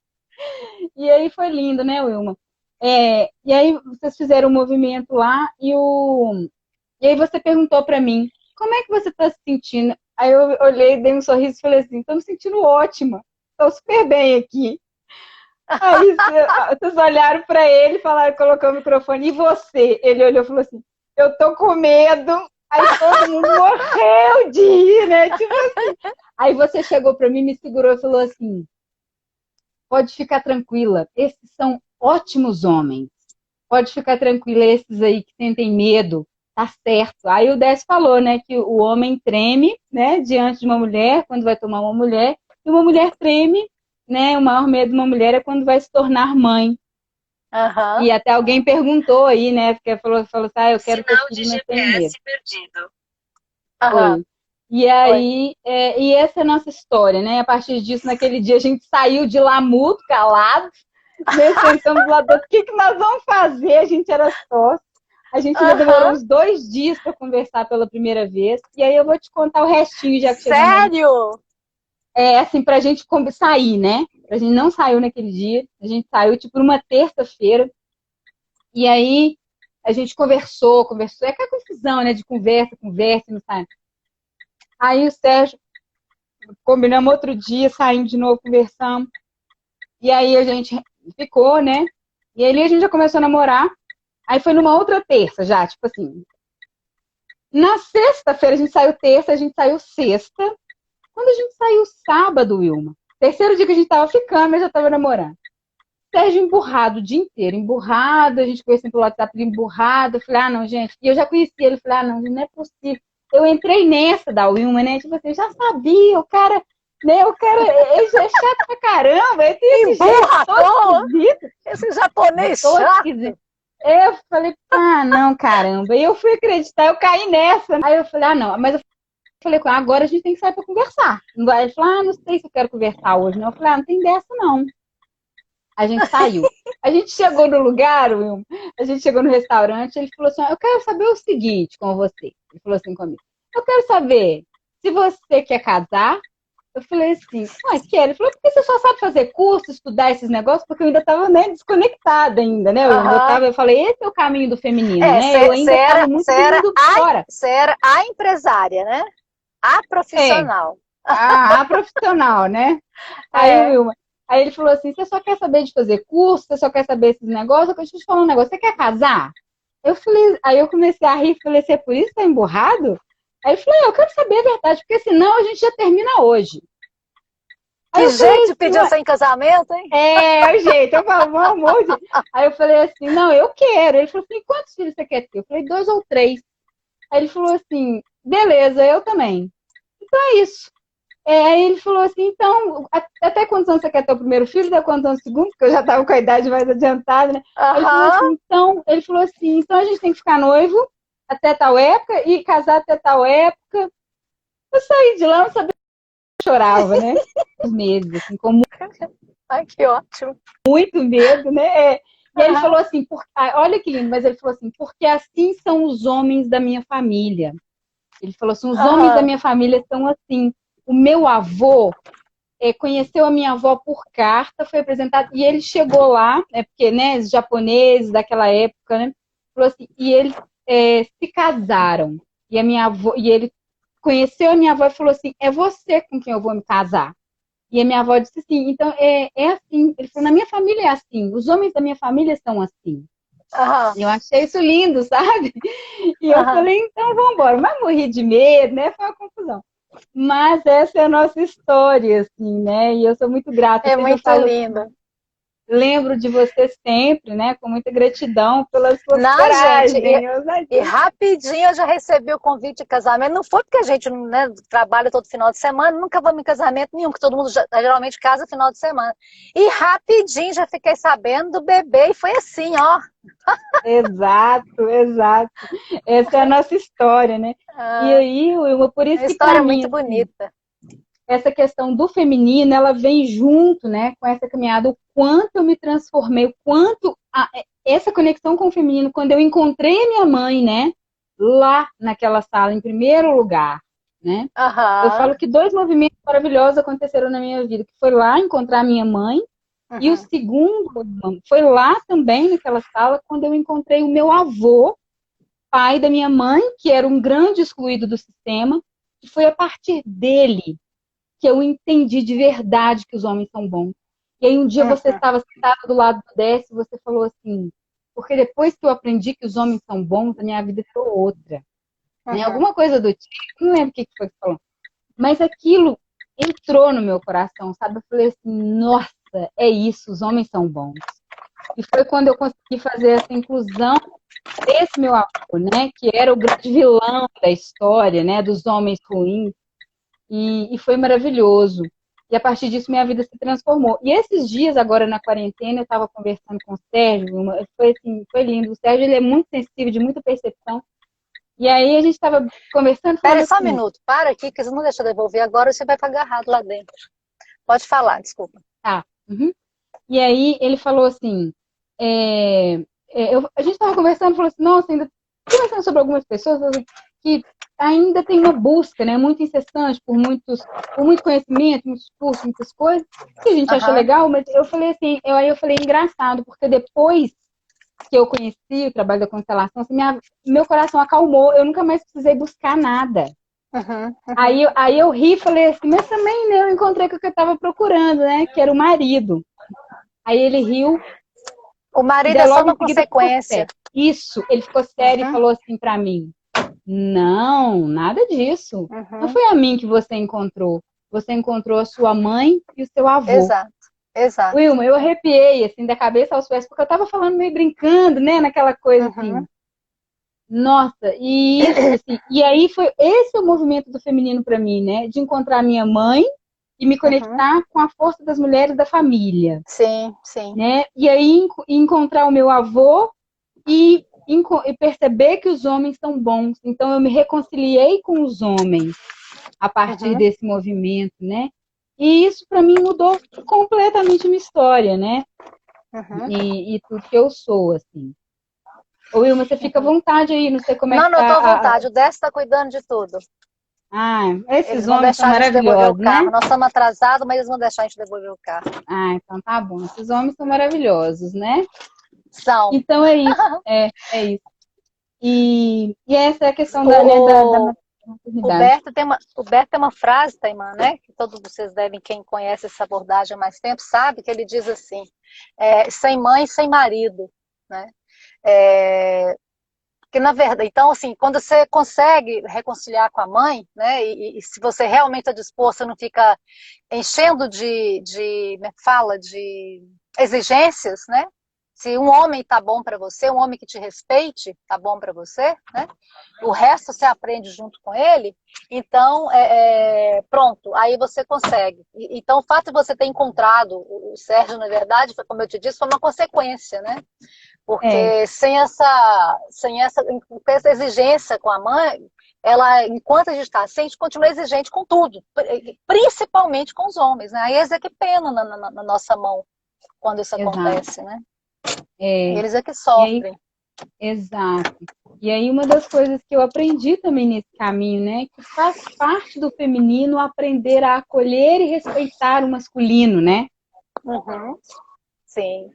E aí foi lindo, né, Wilma? E aí vocês fizeram um movimento lá e aí você perguntou para mim, como é que você está se sentindo? Aí eu olhei, dei um sorriso e falei assim, estou me sentindo ótima, estou super bem aqui. Aí vocês olharam para ele, falaram, colocou o microfone, e você? Ele olhou e falou assim, eu tô com medo. Aí todo mundo morreu de rir, né? Tipo assim. Aí você chegou pra mim, me segurou e falou assim, pode ficar tranquila, esses são ótimos homens. Pode ficar tranquila, esses aí que sentem medo, tá certo. Aí o Décio falou, né, que o homem treme, né, diante de uma mulher, quando vai tomar uma mulher, e uma mulher treme, né, o maior medo de uma mulher é quando vai se tornar mãe. Aham. E até alguém perguntou aí, né, porque falou assim, eu quero ter Sinal de filho, mas tenho medo. GPS perdido. Aham. Foi. E Foi. aí, e essa é a nossa história, né? A partir disso, naquele dia, a gente saiu de lá mudo, calado, né? Sentamos lá do outro, o que nós vamos fazer? A gente era sócio. A gente ainda demorou Aham. uns 2 dias para conversar pela primeira vez. E aí eu vou te contar o restinho, já que chegamos. Sério? Assim, pra gente sair, né? A gente não saiu naquele dia. A gente saiu, tipo, numa terça-feira. E aí, a gente conversou. É aquela confusão, né? De conversa, e não sai. Aí o Sérgio, combinamos outro dia, saímos de novo, conversamos. E aí a gente ficou, né? E aí a gente já começou a namorar. Aí foi numa outra terça já, tipo assim. Na sexta-feira, a gente saiu terça, a gente saiu sexta. Quando a gente saiu sábado, Wilma, terceiro dia que a gente tava ficando, mas já tava namorando. Sérgio emburrado o dia inteiro, emburrado, a gente conhecendo pelo WhatsApp, emburrado. Eu falei, não, gente. E eu já conheci ele, falei, não é possível. Eu entrei nessa da Wilma, né? Tipo assim, eu já sabia, o cara, né? Ele já é chato pra caramba, ele tem esse jeito Emburra à todo toa. esquisito. Esse japonês Todo chato. esquisito. Eu falei, não, caramba. E eu fui acreditar, eu caí nessa. Aí eu falei, não, mas eu falei com ele, agora a gente tem que sair pra conversar. Ele falou, não sei se eu quero conversar hoje, não. Eu falei, não tem dessa, não. A gente saiu. A gente chegou no lugar, Will, a gente chegou no restaurante, ele falou assim, eu quero saber o seguinte com você. Ele falou assim comigo, eu quero saber se você quer casar. Eu falei assim, quero. Ele falou, porque você só sabe fazer curso, estudar esses negócios, porque eu ainda estava, né, desconectada ainda, né? Eu falei, esse é o caminho do feminino, né? Eu ainda estava muito do fora. Você era a empresária, né? A profissional. A profissional, né? Aí o Wilma, aí ele falou assim, você só quer saber de fazer curso, você só quer saber esses negócios, eu te falar um negócio, você quer casar? Eu falei, aí eu comecei a rir, falei, você é por isso que tá emburrado? Aí eu falei, eu quero saber a verdade, porque senão a gente já termina hoje. Que jeito de pedir você em casamento, hein? O jeito, eu falo, amor de... Aí eu falei assim, não, eu quero. Ele falou assim, quantos filhos você quer ter? Eu falei, 2 ou 3. Aí ele falou assim, beleza, eu também. Então é isso. Aí ele falou assim, então, até quantos anos você quer ter o primeiro filho, até quantos anos o segundo, porque eu já estava com a idade mais adiantada, né? Ele falou assim, então a gente tem que ficar noivo até tal época e casar até tal época. Eu saí de lá, não sabia que eu chorava, né? Uns meses, assim, com Ai, que ótimo. muito medo, né? E ele falou assim, olha que lindo, mas ele falou assim, porque assim são os homens da minha família. Ele falou assim, os homens da minha família são assim. O meu avô conheceu a minha avó por carta, foi apresentado, e ele chegou lá, porque, né, os japoneses daquela época, né, falou assim, e eles se casaram, e a minha avó, e ele conheceu a minha avó e falou assim, é você com quem eu vou me casar. E a minha avó disse assim, então é assim, ele falou, na minha família é assim, os homens da minha família são assim. Eu achei isso lindo, sabe? E eu falei, então vamos embora, mas morri de medo, né, foi uma confusão. Mas essa é a nossa história, assim, né? E eu sou muito grata. É muito linda. Lembro de você sempre, né? Com muita gratidão pela sua coragem. Gente, e rapidinho eu já recebi o convite de casamento. Não foi porque a gente, né, trabalha todo final de semana, nunca vamos em casamento nenhum, que todo mundo geralmente casa final de semana. E rapidinho já fiquei sabendo do bebê e foi assim, ó. Exato. Essa é a nossa história, né? E aí, Wilma, por isso que história muito bonita. Essa questão do feminino, ela vem junto, né, com essa caminhada, o quanto eu me transformei, o quanto essa conexão com o feminino, quando eu encontrei a minha mãe, né, lá naquela sala, em primeiro lugar, né, eu falo que 2 movimentos maravilhosos aconteceram na minha vida, que foi lá encontrar a minha mãe, e o segundo foi lá também, naquela sala, quando eu encontrei o meu avô, pai da minha mãe, que era um grande excluído do sistema, e foi a partir dele que eu entendi de verdade que os homens são bons. E aí um dia você estava sentado do lado do Décio e você falou assim, porque depois que eu aprendi que os homens são bons, a minha vida foi outra. Né? Uhum. Alguma coisa do tipo, não lembro o que foi que falou. Mas aquilo entrou no meu coração, sabe? Eu falei assim, nossa, é isso, os homens são bons. E foi quando eu consegui fazer essa inclusão desse meu avô, né? Que era o grande vilão da história, né? Dos homens ruins. E foi maravilhoso. E a partir disso minha vida se transformou. E esses dias, agora na quarentena, eu estava conversando com o Sérgio, foi assim, foi lindo. O Sérgio, ele é muito sensível, de muita percepção. E aí a gente estava conversando, falando Pera só um assim, minuto, para aqui, que você não deixa eu devolver agora, você vai ficar agarrado lá dentro. Pode falar, desculpa. tá. E aí ele falou assim, a gente estava conversando, falou assim, nossa, ainda conversando sobre algumas pessoas que ainda tem uma busca, né, muito incessante por muito conhecimento, muitos cursos, muitas coisas, que a gente acha legal, mas eu falei assim, aí eu falei engraçado, porque depois que eu conheci o trabalho da constelação, assim, meu coração acalmou, eu nunca mais precisei buscar nada. Aí eu ri e falei assim, mas também, né, eu encontrei com o que eu estava procurando, né, que era o marido. Aí ele riu. O marido é só uma Logo em seguida, consequência. Isso, ele ficou sério e falou assim pra mim, não, nada disso. Não foi a mim que você encontrou. Você encontrou a sua mãe e o seu avô. Exato. Wilma, eu arrepiei, assim, da cabeça aos pés, porque eu tava falando meio brincando, né, naquela coisa assim. Nossa, e isso, assim, e aí foi esse o movimento do feminino pra mim, né, de encontrar minha mãe e me conectar com a força das mulheres da família. Sim. Né? E aí encontrar o meu avô e perceber que os homens são bons. Então eu me reconciliei com os homens a partir desse movimento, né? E isso para mim mudou completamente minha história, né? E tudo que eu sou, assim. Ô, Wilma, você fica à vontade aí, não sei como é que Não, tá. eu tô à vontade. O Décio tá cuidando de tudo. Esses Eles vão homens são deixar a gente devolver maravilhosos, o carro. né? Nós estamos atrasados, mas eles vão deixar a gente devolver o carro. Então tá bom. Esses homens são maravilhosos, né? São. Então é isso. É isso. E essa é a questão da maternidade. O Berto tem uma frase, Taimã, né? Que todos vocês devem, quem conhece essa abordagem há mais tempo, sabe que ele diz assim, sem mãe, sem marido, né? Que na verdade, então assim, quando você consegue reconciliar com a mãe, né? E se você realmente está disposto, não fica enchendo como é que fala, de exigências, né? Se um homem tá bom para você, um homem que te respeite, tá bom para você, né? O resto você aprende junto com ele. Então, pronto, aí você consegue. Então, o fato de você ter encontrado o Sérgio, na verdade, como eu te disse, foi uma consequência, né? Porque sem essa exigência com a mãe, ela, enquanto a gente está assim, a gente continua exigente com tudo, principalmente com os homens, né? Aí eles é que pena na nossa mão quando isso acontece, né? Eles é que sofrem. Exato. E aí uma das coisas que eu aprendi também nesse caminho, né, que faz parte do feminino aprender a acolher e respeitar o masculino, né? Sim.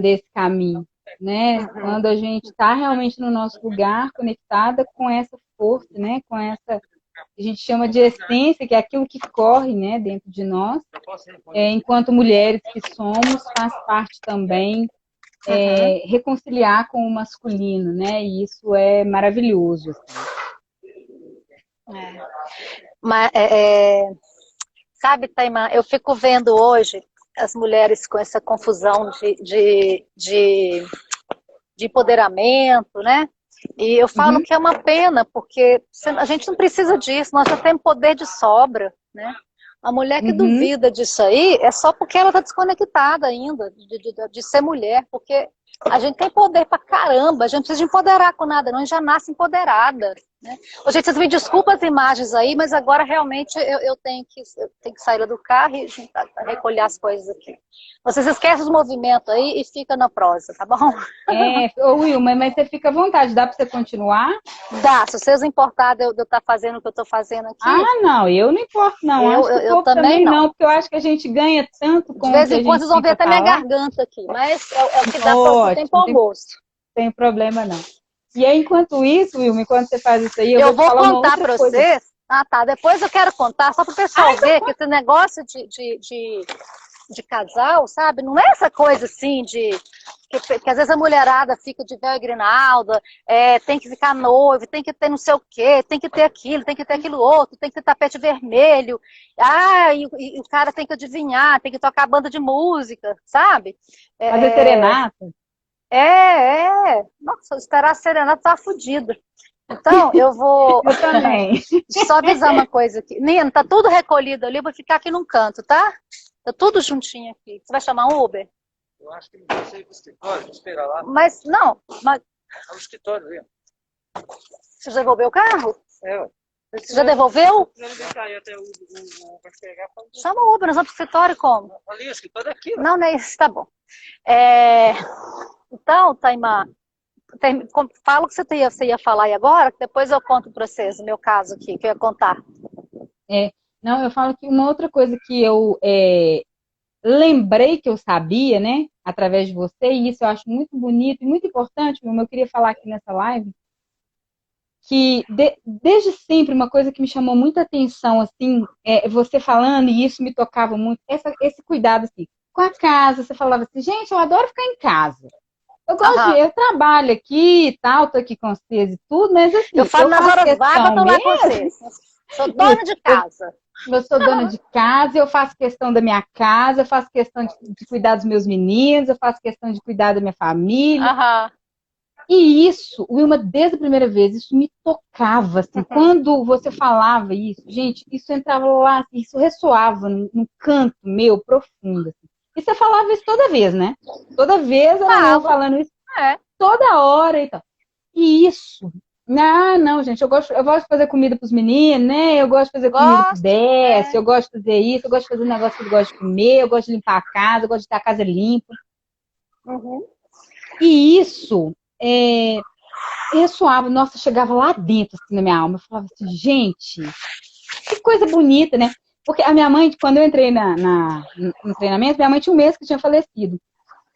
Desse caminho, né? Quando a gente está realmente no nosso lugar, conectada com essa força, né? Com essa a gente chama de essência, que é aquilo que corre, né, dentro de nós. Enquanto mulheres que somos, faz parte também reconciliar com o masculino, né? E isso é maravilhoso. Assim. Mas, sabe, Taimã, eu fico vendo hoje as mulheres com essa confusão de empoderamento, né? E eu falo que é uma pena, porque a gente não precisa disso, nós já temos poder de sobra, né? A mulher que duvida disso aí é só porque ela está desconectada ainda de ser mulher, porque a gente tem poder pra caramba, a gente não precisa de empoderar com nada, não, a gente já nasce empoderada. Né? Gente, vocês me desculpem as imagens aí, mas agora realmente eu tenho que sair do carro e recolher as coisas aqui. Vocês esquecem os movimentos aí e fica na prosa, tá bom? Wilma, mas você fica à vontade, dá para você continuar? Dá, se vocês importarem de eu estar fazendo o que eu estou fazendo aqui. Não, eu não importo não, eu também não, porque eu acho que a gente ganha tanto com de vez em quando vocês vão ver até minha garganta aqui, mas é o que dá para o tempo almoço. Não tem problema não. E aí, enquanto isso, Wilma, enquanto você faz isso aí, eu vou contar para vocês. Tá. Depois eu quero contar, só para o pessoal ver que esse negócio de casal, sabe? Não é essa coisa assim de que às vezes a mulherada fica de véu e grinalda, tem que ficar noivo, tem que ter não sei o quê, tem que ter aquilo, tem que ter aquilo outro, tem que ter tapete vermelho, e o cara tem que adivinhar, tem que tocar banda de música, sabe? Fazer serenata. Nossa, esperar a serenata tá fudido. Então, eu vou Eu também. só avisar uma coisa aqui. Nino, tá tudo recolhido ali, eu vou ficar aqui num canto, tá? Tá tudo juntinho aqui. Você vai chamar um Uber? Eu acho que não vai sair pro escritório, vou esperar lá. Mas, não, mas É o escritório ali. você já devolveu o carro? Ué. Você já devolveu? Precisando deixar aí até o Uber pegar. Chama o Uber, nós vamos pro escritório como? Ali, o escritório é aqui, ó. Não, não é isso, tá bom. Então, Taimar, fala o que você ia falar aí agora, que depois eu conto para vocês o meu caso aqui, que eu ia contar. Não, eu falo que uma outra coisa que eu lembrei que eu sabia, né, através de você, e isso eu acho muito bonito e muito importante, como eu queria falar aqui nessa live, que desde sempre uma coisa que me chamou muita atenção, assim, você falando, e isso me tocava muito, esse cuidado, assim, com a casa, você falava assim, gente, eu adoro ficar em casa. Eu gosto eu trabalho aqui e tal, tô aqui com vocês e tudo, mas assim, eu falo nas horas vagas, eu tô lá com vocês. Sou dona de casa. Eu sou dona de casa, eu faço questão da minha casa, eu faço questão de cuidar dos meus meninos, eu faço questão de cuidar da minha família. E isso, Wilma, desde a primeira vez, isso me tocava, assim, quando você falava isso, gente, isso entrava lá, assim, isso ressoava num canto meu profundo, assim. E você falava isso toda vez, né? Toda vez eu falando isso, toda hora e tal. E isso, não, gente, eu gosto de fazer comida pros meninos, né? Eu gosto de fazer comida pro Décio, eu gosto de fazer isso, eu gosto de fazer um negócio que eu gosto de comer, eu gosto de limpar a casa, eu gosto de ter a casa limpa. E isso ressoava, nossa, chegava lá dentro, assim, na minha alma. Eu falava assim, gente, que coisa bonita, né? Porque a minha mãe, quando eu entrei no treinamento, minha mãe tinha um mês que tinha falecido.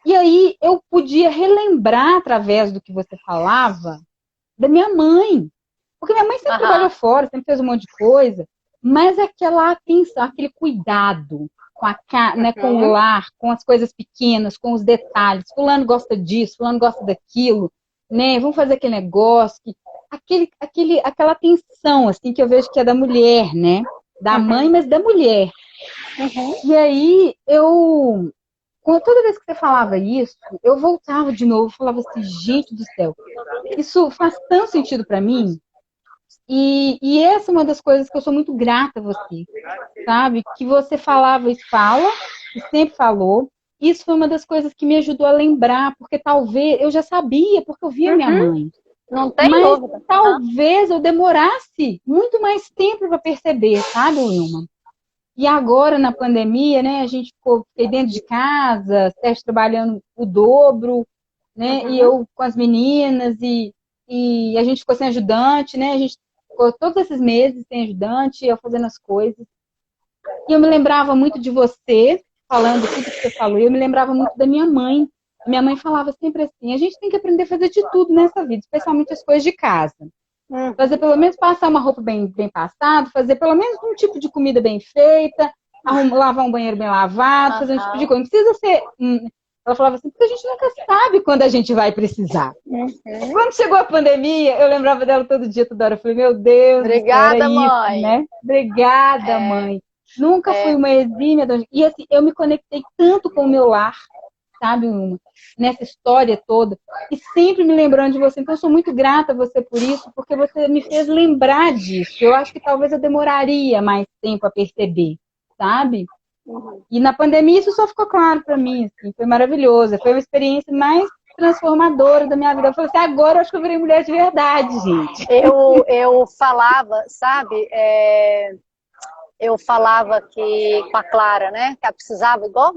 E aí eu podia relembrar, através do que você falava, da minha mãe. Porque minha mãe sempre trabalhou fora, sempre fez um monte de coisa, mas aquela atenção, aquele cuidado com o lar, com as coisas pequenas, com os detalhes. Fulano gosta disso, fulano gosta daquilo, né? Vamos fazer aquele negócio. Aquela atenção, assim, que eu vejo que é da mulher, né? Da mãe, mas da mulher. E aí, toda vez que você falava isso, eu voltava de novo, falava assim, gente do céu, isso faz tanto sentido para mim. E essa é uma das coisas que eu sou muito grata a você, sabe? Que você falava e fala, e sempre falou. Isso foi uma das coisas que me ajudou a lembrar, porque talvez eu já sabia, porque eu via minha mãe. Não tem mas dúvida. Talvez eu demorasse muito mais tempo para perceber, sabe, Wilma? E agora, na pandemia, né, a gente ficou dentro de casa, Sérgio trabalhando o dobro, né, e eu com as meninas, e a gente ficou sem ajudante, né, a gente ficou todos esses meses sem ajudante, eu fazendo as coisas. E eu me lembrava muito de você, falando tudo que você falou, e eu me lembrava muito da minha mãe. Minha mãe falava sempre assim, a gente tem que aprender a fazer de tudo nessa vida, especialmente as coisas de casa. Fazer pelo menos passar uma roupa bem passada, fazer pelo menos um tipo de comida bem feita, lavar um banheiro bem lavado, fazer um tipo de coisa. Não precisa ser... Ela falava assim, porque a gente nunca sabe quando a gente vai precisar. Quando chegou a pandemia, eu lembrava dela todo dia, toda hora. Eu falei, meu Deus, obrigada, mãe. Isso, né? Obrigada, mãe. Nunca fui uma exímia. E assim, eu me conectei tanto com o meu lar, sabe, nessa história toda, e sempre me lembrando de você. Então, eu sou muito grata a você por isso, porque você me fez lembrar disso. Eu acho que talvez eu demoraria mais tempo a perceber, sabe? E na pandemia isso só ficou claro para mim, assim, foi maravilhoso. Foi uma experiência mais transformadora da minha vida. Eu falei assim, agora eu acho que eu virei mulher de verdade, gente. Eu falava, sabe, eu falava que com a Clara, né, que ela precisava, igual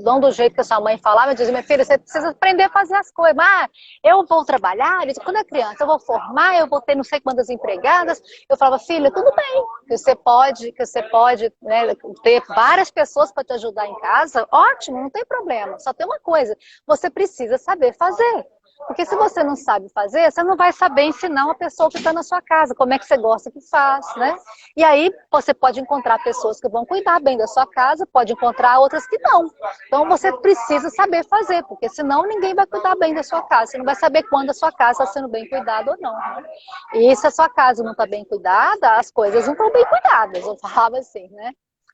não do jeito que a sua mãe falava, eu dizia, minha filha, você precisa aprender a fazer as coisas. Mas eu vou trabalhar, quando é criança, eu vou formar, eu vou ter não sei quantas empregadas. Eu falava, filha, tudo bem, que você pode, né, ter várias pessoas para te ajudar em casa, ótimo, não tem problema. Só tem uma coisa, você precisa saber fazer. Porque se você não sabe fazer, você não vai saber ensinar uma pessoa que está na sua casa, como é que você gosta que faz, né? E aí você pode encontrar pessoas que vão cuidar bem da sua casa, pode encontrar outras que não. Então você precisa saber fazer, porque senão ninguém vai cuidar bem da sua casa. Você não vai saber quando a sua casa está sendo bem cuidada ou não, né? E se a sua casa não está bem cuidada, as coisas não estão bem cuidadas. Eu falava assim, né?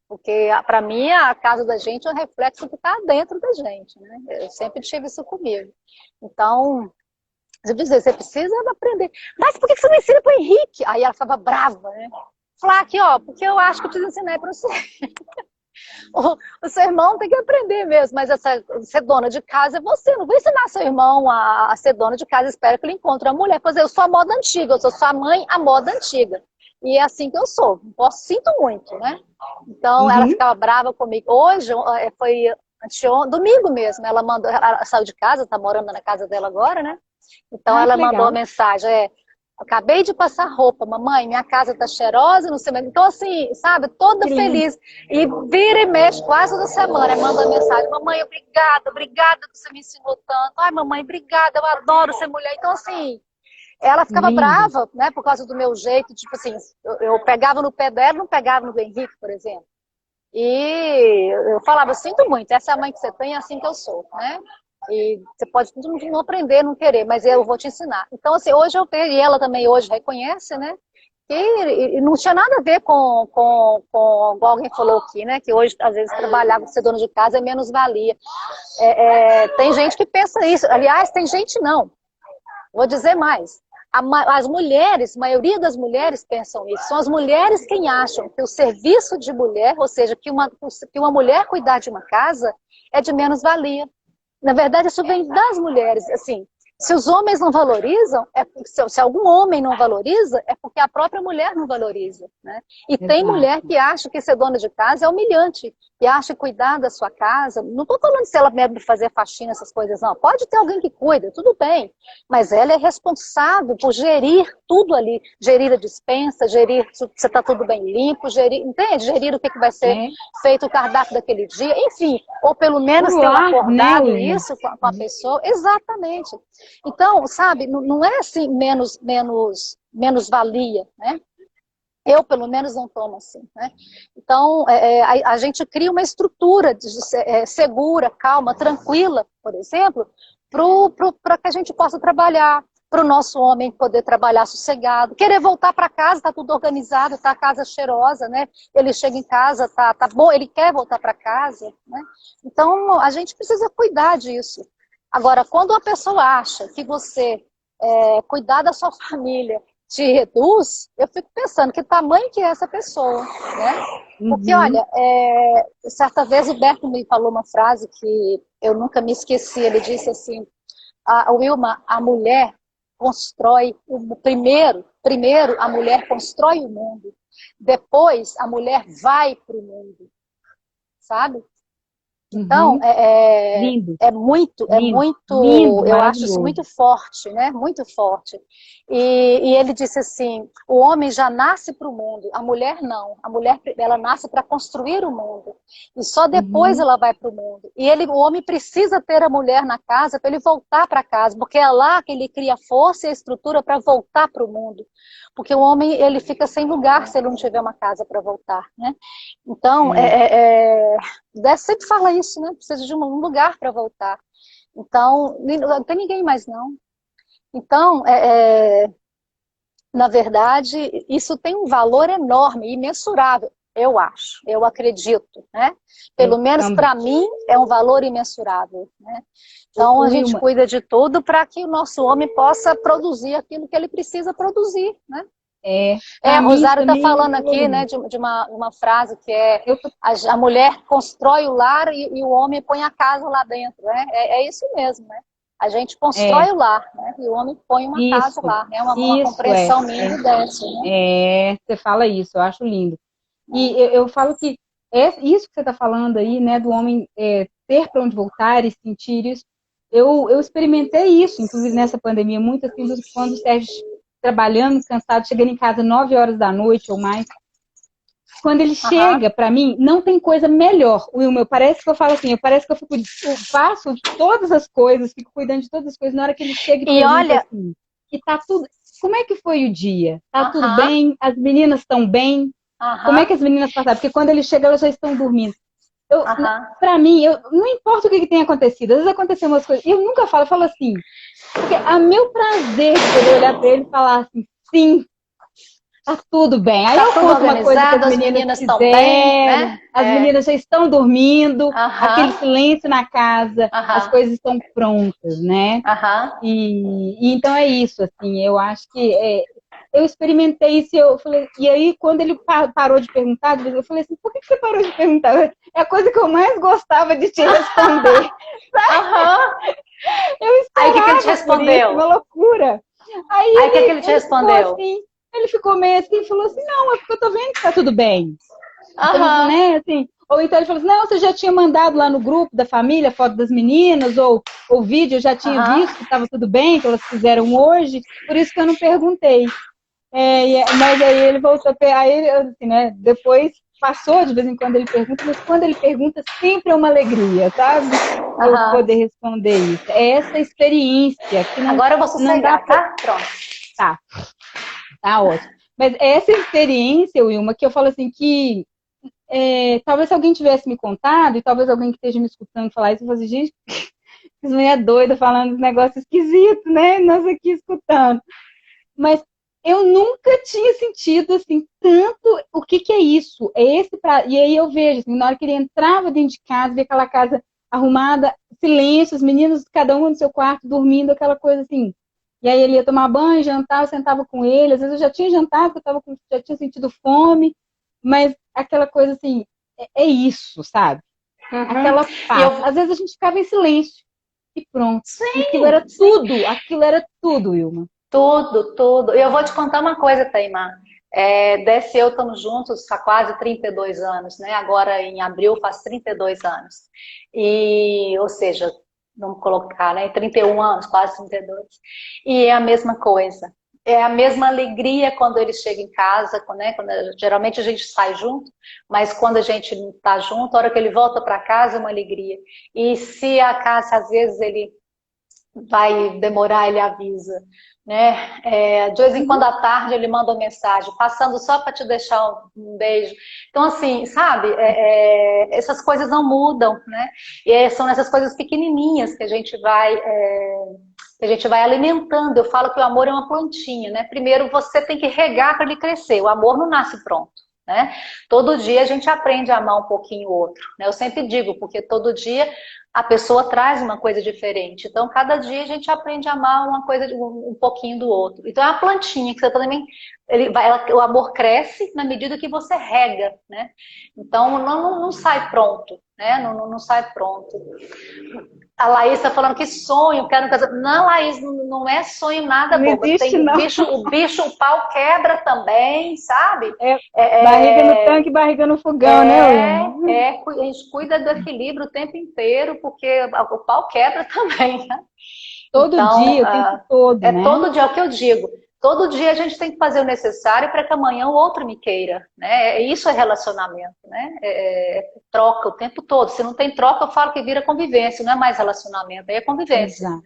Porque, para mim, a casa da gente é um reflexo que está dentro da gente, né? Eu sempre tive isso comigo. Então, eu dizia, você precisa aprender. Mas por que você não ensina para o Henrique? Aí ela ficava brava, né? Falar aqui, ó, porque eu acho que eu preciso ensinar para você. O seu irmão tem que aprender mesmo, mas essa ser dona de casa é você. Não vou ensinar seu irmão a ser dona de casa, espero que ele encontre uma mulher. Pois eu sou a moda antiga, eu sou sua mãe, a moda antiga. E é assim que eu sou. Sinto muito, né? Então, ela ficava brava comigo. Hoje, foi domingo mesmo, ela saiu de casa, tá morando na casa dela agora, né? Então, ela mandou uma mensagem, acabei de passar roupa, mamãe, minha casa tá cheirosa, não sei mais. Então, assim, sabe, toda feliz. E vira e mexe quase toda semana, manda mensagem, mamãe, obrigada que você me ensinou tanto. Ai, mamãe, obrigada, eu adoro ser mulher. Então, assim, ela ficava brava, né, por causa do meu jeito, tipo assim, eu pegava no pé dela, não pegava no do Henrique, por exemplo. E eu falava, sinto muito, essa é a mãe que você tem, é assim que eu sou, né? E você pode não aprender, não querer, mas eu vou te ensinar. Então, assim, hoje eu vejo, e ela também hoje reconhece, né? E não tinha nada a ver com igual alguém falou aqui, né? Que hoje, às vezes, trabalhar com ser dono de casa é menos valia. Tem gente que pensa isso. Aliás, tem gente não. Vou dizer mais. As mulheres, a maioria das mulheres pensam isso. São as mulheres quem acham que o serviço de mulher, ou seja, que uma mulher cuidar de uma casa, é de menos valia. Na verdade, isso vem das mulheres. Assim, se os homens não valorizam, se algum homem não valoriza, é porque a própria mulher não valoriza, né? E tem mulher que acha que ser dona de casa é humilhante, que acha que cuidar da sua casa, não estou falando se ela deve fazer faxina, essas coisas, não. Pode ter alguém que cuida, tudo bem, mas ela é responsável por gerir tudo ali, gerir a despensa, gerir se está tudo bem limpo, entende? Gerir o que vai ser feito o cardápio daquele dia, enfim, ou pelo menos ter um acordado isso com a pessoa, exatamente. Então, sabe, não é assim menos valia, né? Eu, pelo menos, não tomo assim, né? Então, a gente cria uma estrutura segura, calma, tranquila, por exemplo, para que a gente possa trabalhar, para o nosso homem poder trabalhar sossegado, querer voltar para casa, tá tudo organizado, tá a casa cheirosa, né? Ele chega em casa, tá bom, ele quer voltar para casa, né? Então, a gente precisa cuidar disso. Agora, quando a pessoa acha que você cuidar da sua família te reduz, eu fico pensando que tamanho que é essa pessoa, né? Porque, olha, certa vez o Berto me falou uma frase que eu nunca me esqueci, ele disse assim, Wilma, a mulher constrói, primeiro a mulher constrói o mundo, depois a mulher vai para o mundo, sabe? Então, é muito, lindo, eu acho isso muito forte, né? Muito forte. E ele disse assim, o homem já nasce para o mundo, a mulher não. A mulher, ela nasce para construir o mundo. E só depois ela vai para o mundo. E o homem precisa ter a mulher na casa para ele voltar para casa, porque é lá que ele cria força e a estrutura para voltar para o mundo. Porque o homem, ele fica sem lugar se ele não tiver uma casa para voltar, né? Então, Décio sempre fala isso, né? Precisa de um lugar para voltar. Então, não tem ninguém mais, não. Então, na verdade, isso tem um valor enorme, imensurável, eu acho, eu acredito, né? Pelo menos para mim, é um valor imensurável, né? Então, a gente cuida de tudo para que o nosso homem possa produzir aquilo que ele precisa produzir, né? A Rosário está falando aqui, né, de uma frase que a mulher constrói o lar e o homem põe a casa lá dentro, né? É isso mesmo, né? A gente constrói o lar, né? E o homem põe uma casa lá, né? Uma compreensão minha dessa, né? Você fala isso, eu acho lindo. E eu falo que isso que você está falando aí, né, do homem ter para onde voltar e sentir isso, eu experimentei isso, inclusive nessa pandemia, muito assim, quando o Sérgio trabalhando, cansado, chegando em casa 9 horas da noite ou mais. quando ele chega pra mim, não tem coisa melhor. Wilma, parece que eu falo assim, parece que eu faço todas as coisas, fico cuidando de todas as coisas, na hora que ele chega e pergunta olha, assim, e tá tudo... Como é que foi o dia? Tá tudo aham, bem? As meninas estão bem? Como é que aham, as meninas passaram? Porque quando ele chega, elas já estão dormindo. aham. Pra mim, não importa o que tenha acontecido, às vezes aconteceu umas coisas, eu nunca falo, eu falo assim, porque é meu prazer de poder olhar pra ele e falar assim, sim, tá tudo bem. Aí Tá eu tudo conto uma coisa que organizado, as as meninas meninas estão bem, fizeram, né? as meninas já estão dormindo, aquele Aham, silêncio na casa, as aham, coisas estão prontas, né? aham. E então é isso, assim, eu acho que eu experimentei isso, eu falei, e aí quando ele parou de perguntar, eu falei assim, por que você parou de perguntar? É a coisa que eu mais gostava de te responder. Aham. Eu Aí o que que ele te esperava por isso, respondeu? uma loucura. Aí Aí o que que ele te ele ficou respondeu? assim, ele ficou meio assim, e falou assim, não, é porque eu tô vendo que tá tudo bem. Então, Aham, né, assim, ou então ele falou assim, não, você já tinha mandado lá no grupo da família foto das meninas, ou vídeo, eu já tinha aham. visto que estava tudo bem, que elas fizeram hoje, por isso que eu não perguntei. Mas aí ele voltou, aí ele, assim, né, depois passou, de vez em quando ele pergunta, mas quando ele pergunta, sempre é uma alegria, sabe? Eu Aham. poder responder isso. É essa experiência que Agora eu vou não dá sossegar, pra... tá? Pronto. Tá, tá ótimo. Mas é essa experiência, Wilma, que eu falo assim, que talvez se alguém tivesse me contado, e talvez alguém que esteja me escutando falar isso, eu falo assim, gente, isso não é doida falando uns negócios esquisitos, né? Nós aqui escutando. Mas eu nunca tinha sentido assim tanto o que que é isso? É esse pra... E aí eu vejo assim, na hora que ele entrava dentro de casa, via aquela casa arrumada, silêncio, os meninos cada um no seu quarto dormindo, aquela coisa assim. E aí ele ia tomar banho, jantar, eu sentava com ele, às vezes eu já tinha jantado, porque já tinha sentido fome, mas aquela coisa assim, é isso, sabe? Uhum. Aquela E paz. eu, Às vezes a gente ficava em silêncio e pronto. E sim, sim. aquilo era tudo, Wilma. Tudo, tudo. Eu vou te contar uma coisa, Taimar. Desce e eu estamos juntos há quase 32 anos, né? Agora em abril faz 32 anos. Ou seja, vamos colocar, né? 31 anos, quase 32. E é a mesma coisa. É a mesma alegria quando ele chega em casa, né? Geralmente a gente sai junto, mas quando a gente não está junto, a hora que ele volta para casa é uma alegria. E se a casa, às vezes, ele vai demorar, ele avisa, né? De vez em quando à tarde ele manda uma mensagem, passando só para te deixar um beijo. Então, assim, sabe, essas coisas não mudam, né? São essas coisas pequenininhas que a gente vai alimentando. Eu falo que o amor é uma plantinha, né? Primeiro você tem que regar para ele crescer. O amor não nasce pronto. Né? Todo dia a gente aprende a amar um pouquinho o outro, né? Eu sempre digo, porque todo dia a pessoa traz uma coisa diferente. Então, cada dia a gente aprende a amar uma coisa um pouquinho do outro. Então, é uma plantinha que você também. O amor cresce na medida que você rega, né? Então, não sai pronto, né? Não sai pronto. A Laís está falando que sonho, quero casar. Não, Laís, não é sonho nada, Não boba. existe, Tem não. o pau quebra também, sabe? Barriga no É, tanque, barriga no fogão, né, Wilma? a gente cuida do equilíbrio o tempo inteiro, porque o pau quebra também, né? Todo Então, dia, o tempo todo, é né? todo dia, é o que eu digo. Todo dia a gente tem que fazer o necessário para que amanhã o outro me queira, né? Isso é relacionamento, né? Troca o tempo todo. Se não tem troca, eu falo que vira convivência, não é mais relacionamento, aí é convivência. Exato.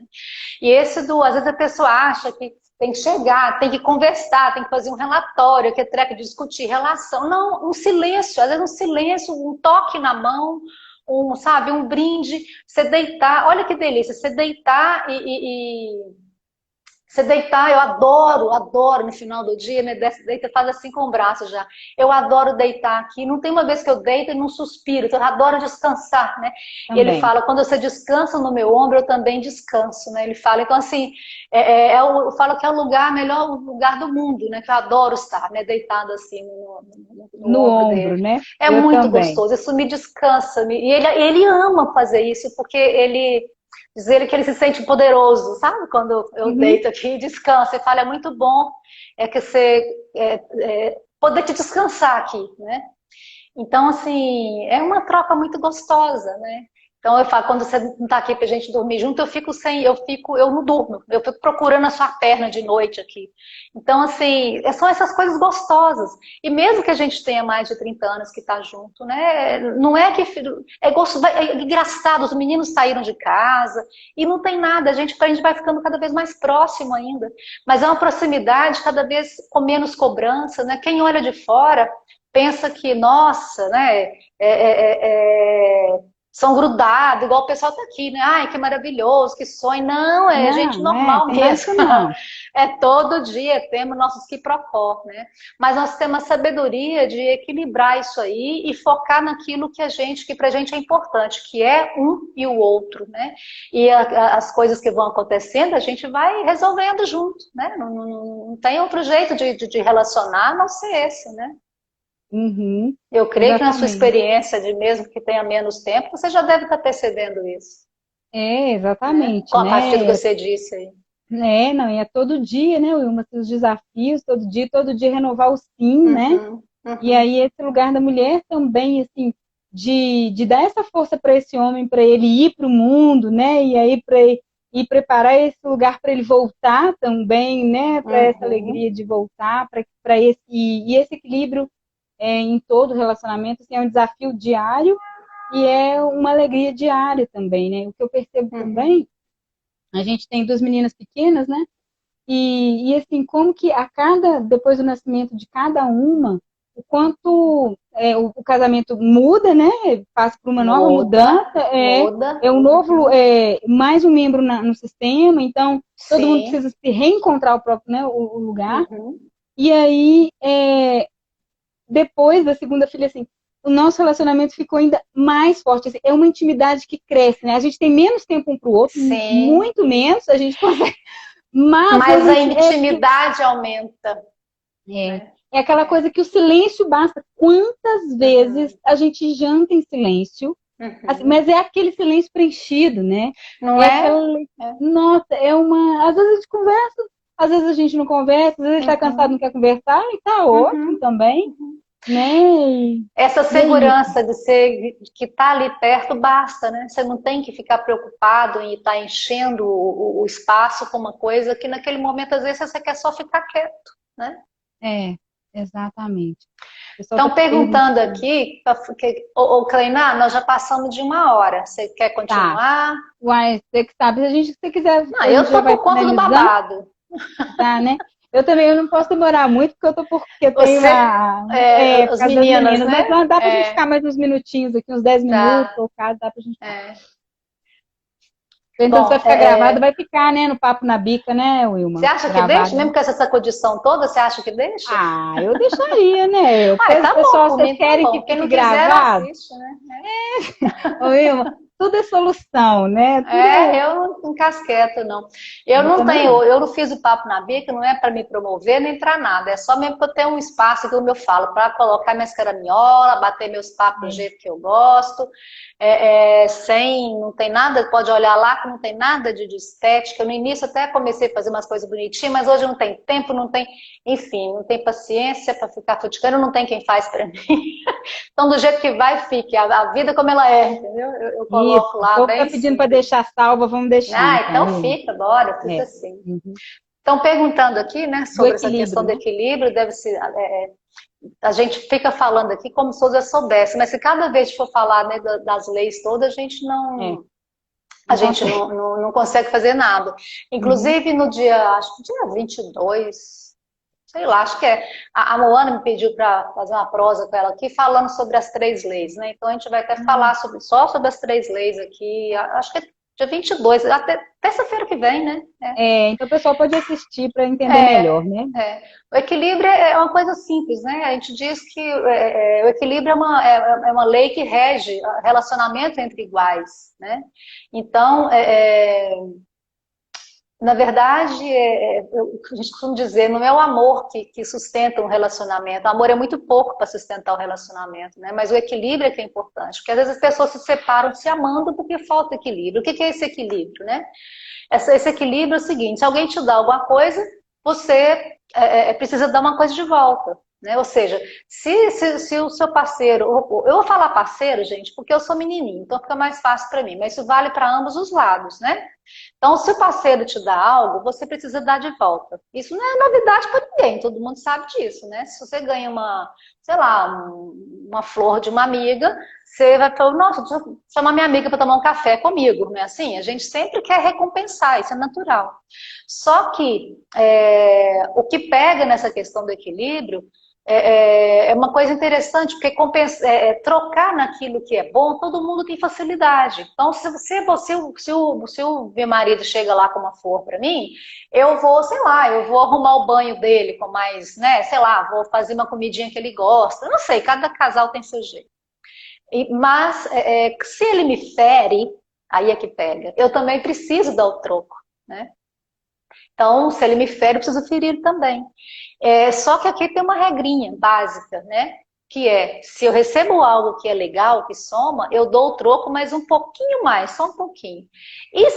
Né? Às vezes a pessoa acha que tem que chegar, tem que conversar, tem que fazer um relatório, que é treca de discutir relação. Não, um silêncio, às vezes um silêncio, um toque na mão, sabe, um brinde, você deitar, olha que delícia, você deitar você deitar, eu adoro no final do dia, me deita, faz assim com o braço já. Eu adoro deitar aqui, não tem uma vez que eu deito e não suspiro, então eu adoro descansar, né? E ele Também. fala, quando você descansa no meu ombro, eu também descanso, né? Ele fala, então assim, eu falo que é o melhor lugar do mundo, né? Que eu adoro estar, né? Deitado assim no No ombro ombro, dele. né? É Eu muito também. gostoso, isso me descansa. E ele ama fazer isso, porque dizer que ele se sente poderoso, sabe? Quando eu Uhum. deito aqui e descanso, e fala, é muito bom que você poder te descansar aqui, né? Então, assim, é uma troca muito gostosa, né? Então eu falo, quando você não está aqui pra gente dormir junto, eu não durmo, eu fico procurando a sua perna de noite aqui. Então, assim, são essas coisas gostosas. E mesmo que a gente tenha mais de 30 anos que está junto, né? Não é que é engraçado, os meninos saíram de casa e não tem nada, a gente vai ficando cada vez mais próximo ainda. Mas é uma proximidade cada vez com menos cobrança, né? Quem olha de fora pensa que, nossa, né? São grudados, igual o pessoal tá aqui, né? Ai, que maravilhoso, que sonho. Não, é gente normal mesmo. Não. É todo dia, temos nossos quiprocó, né? Mas nós temos a sabedoria de equilibrar isso aí e focar naquilo que pra gente é importante, que é um e o outro, né? E as coisas que vão acontecendo, a gente vai resolvendo junto, né? Não tem outro jeito de relacionar, a não ser esse, né? Uhum, Eu creio que na sua exatamente. experiência, de mesmo que tenha menos tempo, você já deve estar percebendo isso, né? Exatamente, Com a partir do que né? você disse aí. Não, e é todo dia, né, Wilma, os desafios, todo dia renovar o sim, né? E aí esse lugar da mulher também, assim, de dar essa força para esse homem, para ele ir para o mundo, né? E aí e preparar esse lugar para ele voltar também, né? Para essa alegria de voltar, para esse equilíbrio em todo relacionamento, assim, é um desafio diário e é uma alegria diária também, né? O que eu percebo também, a gente tem duas meninas pequenas, né? E assim, como que depois do nascimento de cada uma, o quanto o casamento muda, né? Passa por uma nova mudança, é um novo, mais um membro no sistema, então todo mundo precisa se reencontrar o próprio, né, o lugar. E aí, depois da segunda filha, assim, o nosso relacionamento ficou ainda mais forte. Assim, é uma intimidade que cresce, né? A gente tem menos tempo um para o outro, muito menos, a gente consegue. Mas a intimidade aumenta. É aquela coisa que o silêncio basta. Quantas vezes a gente janta em silêncio, assim, mas é aquele silêncio preenchido, né? Não é? Nossa, às vezes a gente conversa, às vezes a gente não conversa, às vezes a gente tá cansado e não quer conversar, e tá ótimo também. Né? Essa segurança de ser que tá ali perto basta, né? Você não tem que ficar preocupado em estar enchendo o espaço com uma coisa que naquele momento às vezes você quer só ficar quieto, né? Exatamente. Estão perguntando aqui, Cleinar, nós já passamos de 1 hora. Você quer continuar? Tá. Uai, você que sabe, se você quiser. Não, eu tô por conta do babado. Tá, né? Eu também não posso demorar muito, porque eu tenho as meninas, né? Mas dá pra gente ficar mais uns minutinhos aqui, uns 10 minutos, ou caso, dá pra gente ficar. Então, se vai ficar gravado, vai ficar, né? No Papo na Bica, né, Wilma? Você acha que deixa? Mesmo com essa sacudição toda, você acha que deixa? Ah, eu deixaria, né? Tá pessoal, bom, vocês querem tá que bom. Quem fique não quiser, gravado? assiste, né? Ô, Wilma, tudo é solução, né? Eu não casqueto, não. Eu não fiz o Papo na Bica, não é para me promover nem para nada. É só mesmo para eu ter um espaço, como eu falo, para colocar minhas caraminholas, bater meus papos do jeito que eu gosto. Não tem nada, pode olhar lá que não tem nada de estética. No início até comecei a fazer umas coisas bonitinhas, mas hoje não tem tempo, não tem paciência para ficar futicando, não tem quem faz para mim. Então, do jeito que vai, fique. A vida como ela é, entendeu? Eu coloco lá bem. Tá pedindo para deixar salva, vamos deixar. Então fica, bora, fica assim. Estão perguntando aqui, né, sobre essa questão do equilíbrio, deve ser. A gente fica falando aqui como se eu já soubesse, mas se cada vez for falar, né, das leis todas, a gente não consegue fazer nada. Inclusive no acho que dia 22, sei lá, acho que a Moana me pediu para fazer uma prosa com ela aqui, falando sobre as 3 leis, né? Então a gente vai até falar só sobre as 3 leis aqui, acho que é dia 22, até terça-feira que vem, né? Então o pessoal pode assistir para entender melhor, né? O equilíbrio é uma coisa simples, né? A gente diz que o equilíbrio é uma lei que rege relacionamento entre iguais, né? Então, na verdade, a gente costuma dizer, não é o amor que sustenta um relacionamento. O amor é muito pouco para sustentar o relacionamento, né? Mas o equilíbrio é que é importante. Porque às vezes as pessoas se separam se amando porque falta equilíbrio. O que é esse equilíbrio, né? Esse equilíbrio é o seguinte, se alguém te dá alguma coisa, você precisa dar uma coisa de volta. né? Ou seja, se o seu parceiro... Eu vou falar parceiro, gente, porque eu sou menininha, então fica mais fácil para mim. Mas isso vale para ambos os lados, né? Então, se o parceiro te dá algo, você precisa dar de volta. Isso não é novidade para ninguém, todo mundo sabe disso, né? Se você ganha uma, sei lá, uma flor de uma amiga, você vai falar, nossa, deixa eu chamar minha amiga para tomar um café comigo, não é assim? A gente sempre quer recompensar, isso é natural. Só que o que pega nessa questão do equilíbrio é uma coisa interessante, porque trocar naquilo que é bom, todo mundo tem facilidade. Então, se o meu marido chega lá com uma flor para mim, eu vou, sei lá, eu vou arrumar o banho dele com mais, né, sei lá, vou fazer uma comidinha que ele gosta. Eu não sei, cada casal tem seu jeito. Mas se ele me fere, aí é que pega. Eu também preciso dar o troco, né? Então, se ele me fere, eu preciso ferir também. Só que aqui tem uma regrinha básica, né? Que se eu recebo algo que é legal, que soma, eu dou o troco, mas um pouquinho mais, só um pouquinho. E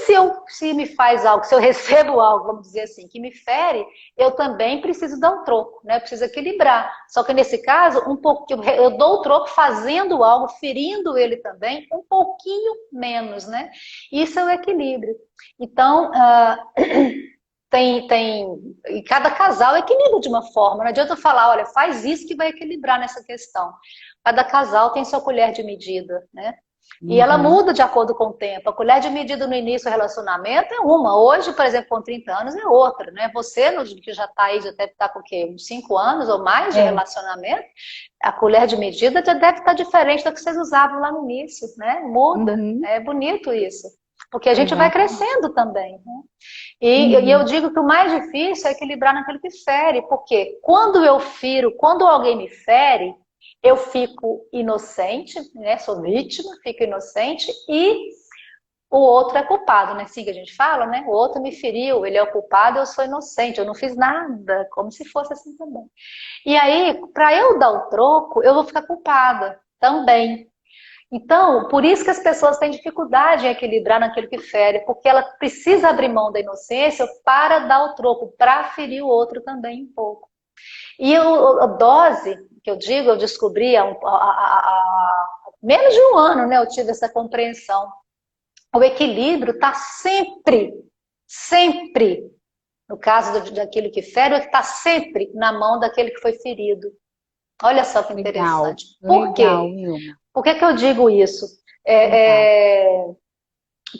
se me faz algo, se eu recebo algo, vamos dizer assim, que me fere, eu também preciso dar um troco, né? Eu preciso equilibrar. Só que nesse caso, eu dou o troco fazendo algo, ferindo ele também, um pouquinho menos, né? Isso é o equilíbrio. Então, e cada casal equilibra de uma forma. Não adianta eu falar, olha, faz isso que vai equilibrar nessa questão. Cada casal tem sua colher de medida, né? E ela muda de acordo com o tempo. A colher de medida no início do relacionamento é uma. Hoje, por exemplo, com 30 anos, é outra, né? Você, que já está aí, já deve estar com o quê? Uns 5 anos ou mais de relacionamento, a colher de medida já deve estar diferente da que vocês usavam lá no início, né? Muda. É bonito isso. Porque a gente vai crescendo também, né? E eu digo que o mais difícil é equilibrar naquilo que fere, porque quando eu firo, quando alguém me fere, eu fico inocente, né? Sou vítima, fico inocente e o outro é culpado, né? Assim que a gente fala, né? O outro me feriu, ele é o culpado, eu sou inocente, eu não fiz nada, como se fosse assim também. E aí, para eu dar o troco, eu vou ficar culpada também. Então, por isso que as pessoas têm dificuldade em equilibrar naquilo que fere, porque ela precisa abrir mão da inocência para dar o troco, para ferir o outro também um pouco. E a dose, que eu digo, eu descobri há menos de um ano, né? Eu tive essa compreensão. O equilíbrio está sempre, no caso daquilo que fere, está sempre na mão daquele que foi ferido. Olha só que interessante. Por quê? Por que eu digo isso?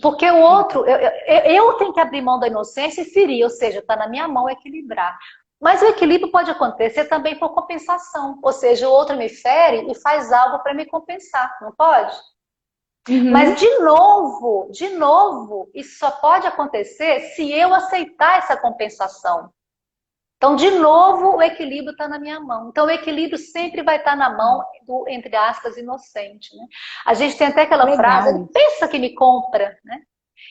Porque o outro, eu tenho que abrir mão da inocência e ferir, ou seja, está na minha mão equilibrar. Mas o equilíbrio pode acontecer também por compensação, ou seja, o outro me fere e faz algo para me compensar, não pode? Mas, de novo, isso só pode acontecer se eu aceitar essa compensação. Então, de novo, o equilíbrio está na minha mão. Então, o equilíbrio sempre vai estar na mão do, entre aspas, inocente, né? A gente tem até aquela frase, ele pensa que me compra, né?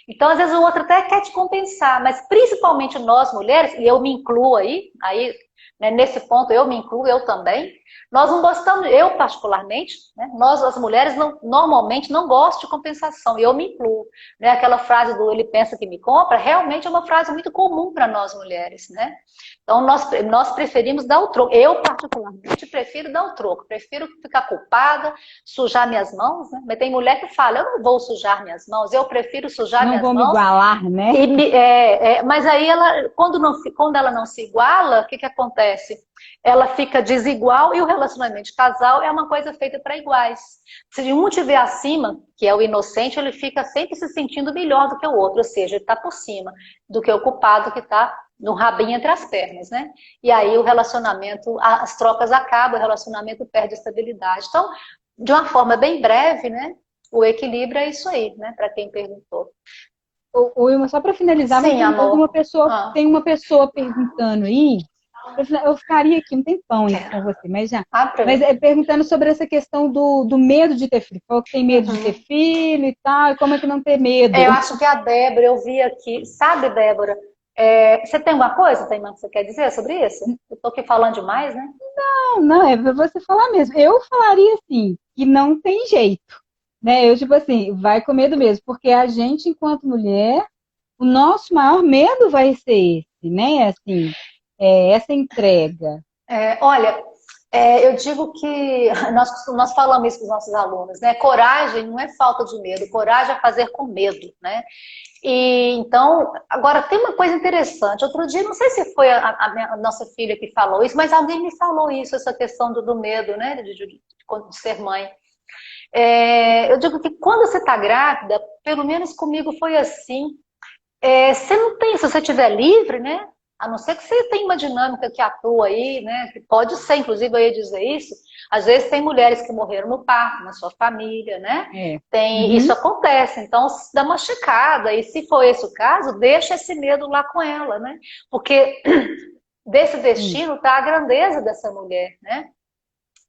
Então, às vezes, o outro até quer te compensar, mas principalmente nós, mulheres, e eu me incluo aí né, nesse ponto eu me incluo, eu também, nós não gostamos, eu particularmente, né, nós as mulheres normalmente não gostam de compensação, e eu me incluo. Né, aquela frase do ele pensa que me compra, realmente é uma frase muito comum para nós mulheres, né? Então nós preferimos dar o troco. Eu particularmente prefiro dar o troco, prefiro ficar culpada, sujar minhas mãos, né? Mas tem mulher que fala, eu não vou sujar minhas mãos, eu prefiro sujar minhas mãos. Não vou me igualar, né? Mas aí quando ela não se iguala, o que acontece? Ela fica desigual e o relacionamento de casal é uma coisa feita para iguais. Se um estiver acima, que é o inocente, ele fica sempre se sentindo melhor do que o outro, ou seja, ele está por cima do que o culpado que está no rabinho entre as pernas, né? E aí o relacionamento, as trocas acabam, o relacionamento perde estabilidade. Então, de uma forma bem breve, né? O equilíbrio é isso aí, né? Para quem perguntou. Wilma, só para finalizar, sim, tem uma pessoa perguntando aí. Eu ficaria aqui um tempão com você, mas já. Mas perguntando sobre essa questão do medo de ter filho. Falou que tem medo de ter filho e tal, e como é que não ter medo? Eu acho que a Débora, eu vi aqui, sabe, Débora? Você tem uma coisa, Taimã, que você quer dizer sobre isso? Eu tô aqui falando demais, né? Não, é pra você falar mesmo. Eu falaria assim, que não tem jeito. Né? Eu, tipo assim, vai com medo mesmo, porque a gente, enquanto mulher, o nosso maior medo vai ser esse, né? Assim, essa entrega. Olha, Eu digo que nós falamos isso com os nossos alunos, né? Coragem não é falta de medo, coragem é fazer com medo, né? E então, agora tem uma coisa interessante. Outro dia, não sei se foi a nossa filha que falou isso, mas alguém me falou isso, essa questão do medo, né? De ser mãe. Eu digo que quando você está grávida, pelo menos comigo foi assim. Você não tem, se você estiver livre, né? A não ser que você tenha uma dinâmica que atua aí, né? Que pode ser, inclusive, eu ia dizer isso. Às vezes tem mulheres que morreram no parto, na sua família, né? Isso acontece. Então, dá uma checada. E se for esse o caso, deixa esse medo lá com ela, né? Porque desse destino está a grandeza dessa mulher, né?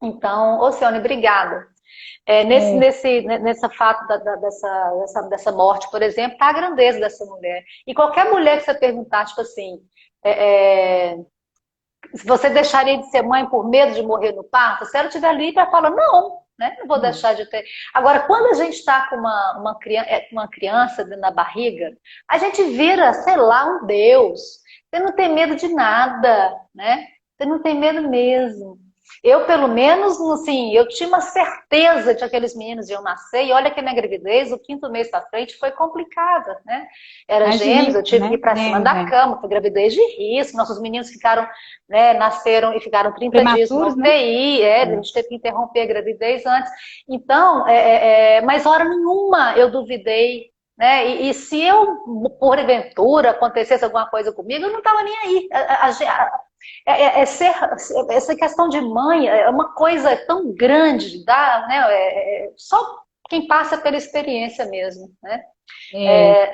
Então, Oceane, obrigada. Nessa fato dessa morte, por exemplo, está a grandeza dessa mulher. E qualquer mulher que você perguntar, tipo assim, se você deixaria de ser mãe por medo de morrer no parto, se ela estiver livre, ela fala, não, né? Não vou deixar de ter. Agora, quando a gente está com uma criança na barriga, a gente vira, sei lá, um Deus. Você não tem medo de nada, né? Você não tem medo mesmo. Eu, pelo menos, assim, eu tinha uma certeza de que aqueles meninos iam nascer, e olha que minha gravidez, o 5º mês pra frente, foi complicada, né? Era gêmeos, eu tive que ir pra cima da cama, foi gravidez de risco, nossos meninos ficaram, né, nasceram e ficaram 30 dias no UTI, a gente teve que interromper a gravidez antes. Então, mas hora nenhuma eu duvidei, né? E se eu, porventura, acontecesse alguma coisa comigo, eu não estava nem aí. Essa questão de mãe é uma coisa tão grande, né? Só quem passa pela experiência mesmo, né?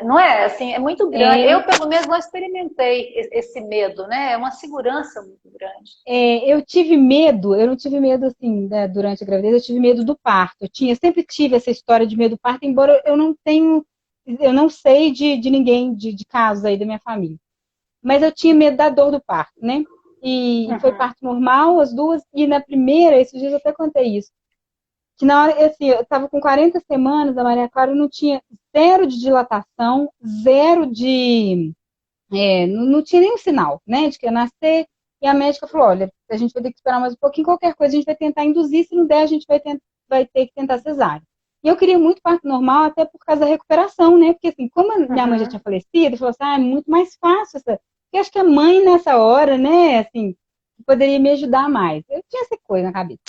Não é assim, é muito grande. Eu, pelo menos, não experimentei esse medo, né? É uma segurança muito grande. Eu tive medo, eu não tive medo assim, né, durante a gravidez, eu tive medo do parto. Eu sempre tive essa história de medo do parto, embora eu não sei de ninguém, de casos aí da minha família. Mas eu tinha medo da dor do parto, né? E foi parto normal, as duas, e na primeira, esses dias eu até contei isso, que na hora, assim, eu estava com 40 semanas, a Maria Clara não tinha zero de dilatação, zero de... não tinha nenhum sinal, né, de que ia nascer, e a médica falou, olha, a gente vai ter que esperar mais um pouquinho, qualquer coisa a gente vai tentar induzir, se não der a gente vai ter que tentar cesárea. E eu queria muito parto normal, até por causa da recuperação, né, porque assim, como a minha mãe já tinha falecido, falou assim, é muito mais fácil essa... Porque acho que a mãe, nessa hora, né, assim, poderia me ajudar mais. Eu tinha essa coisa na cabeça.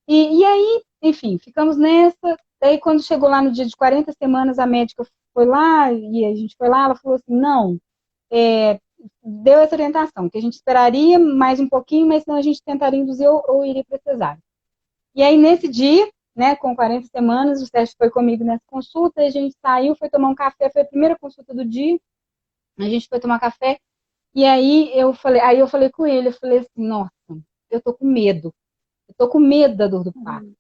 E aí, enfim, ficamos nessa. Daí, quando chegou lá no dia de 40 semanas, a médica foi lá, e a gente foi lá, ela falou assim, não, deu essa orientação, que a gente esperaria mais um pouquinho, mas senão a gente tentaria induzir ou iria para cesárea. E aí, nesse dia, né, com 40 semanas, o Sérgio foi comigo nessa consulta, a gente saiu, foi tomar um café, foi a primeira consulta do dia, a gente foi tomar café, e aí eu falei com ele, eu falei assim, nossa, eu tô com medo da dor do parto.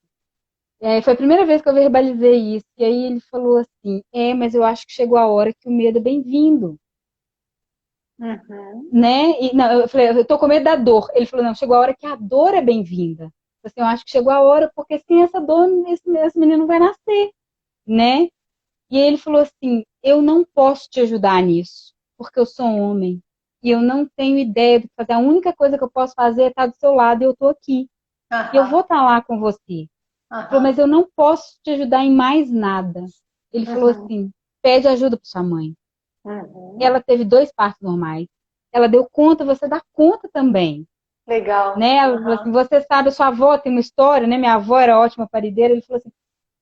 Foi a primeira vez que eu verbalizei isso, e aí ele falou assim, mas eu acho que chegou a hora que o medo é bem-vindo. Né? E, não, eu falei, eu tô com medo da dor. Ele falou, não, chegou a hora que a dor é bem-vinda. Assim, eu acho que chegou a hora, porque sem essa dor, esse menino não vai nascer, né? E aí ele falou assim, eu não posso te ajudar nisso, porque eu sou um homem. E eu não tenho ideia do que fazer. A única coisa que eu posso fazer é estar do seu lado e eu tô aqui. E eu vou estar lá com você. Ele falou, mas eu não posso te ajudar em mais nada. Ele falou assim, pede ajuda para sua mãe. Ela teve 2 partos normais. Ela deu conta, você dá conta também. Legal. Né? Ela falou assim, você sabe, a sua avó tem uma história, né? Minha avó era ótima parideira. Ele falou assim,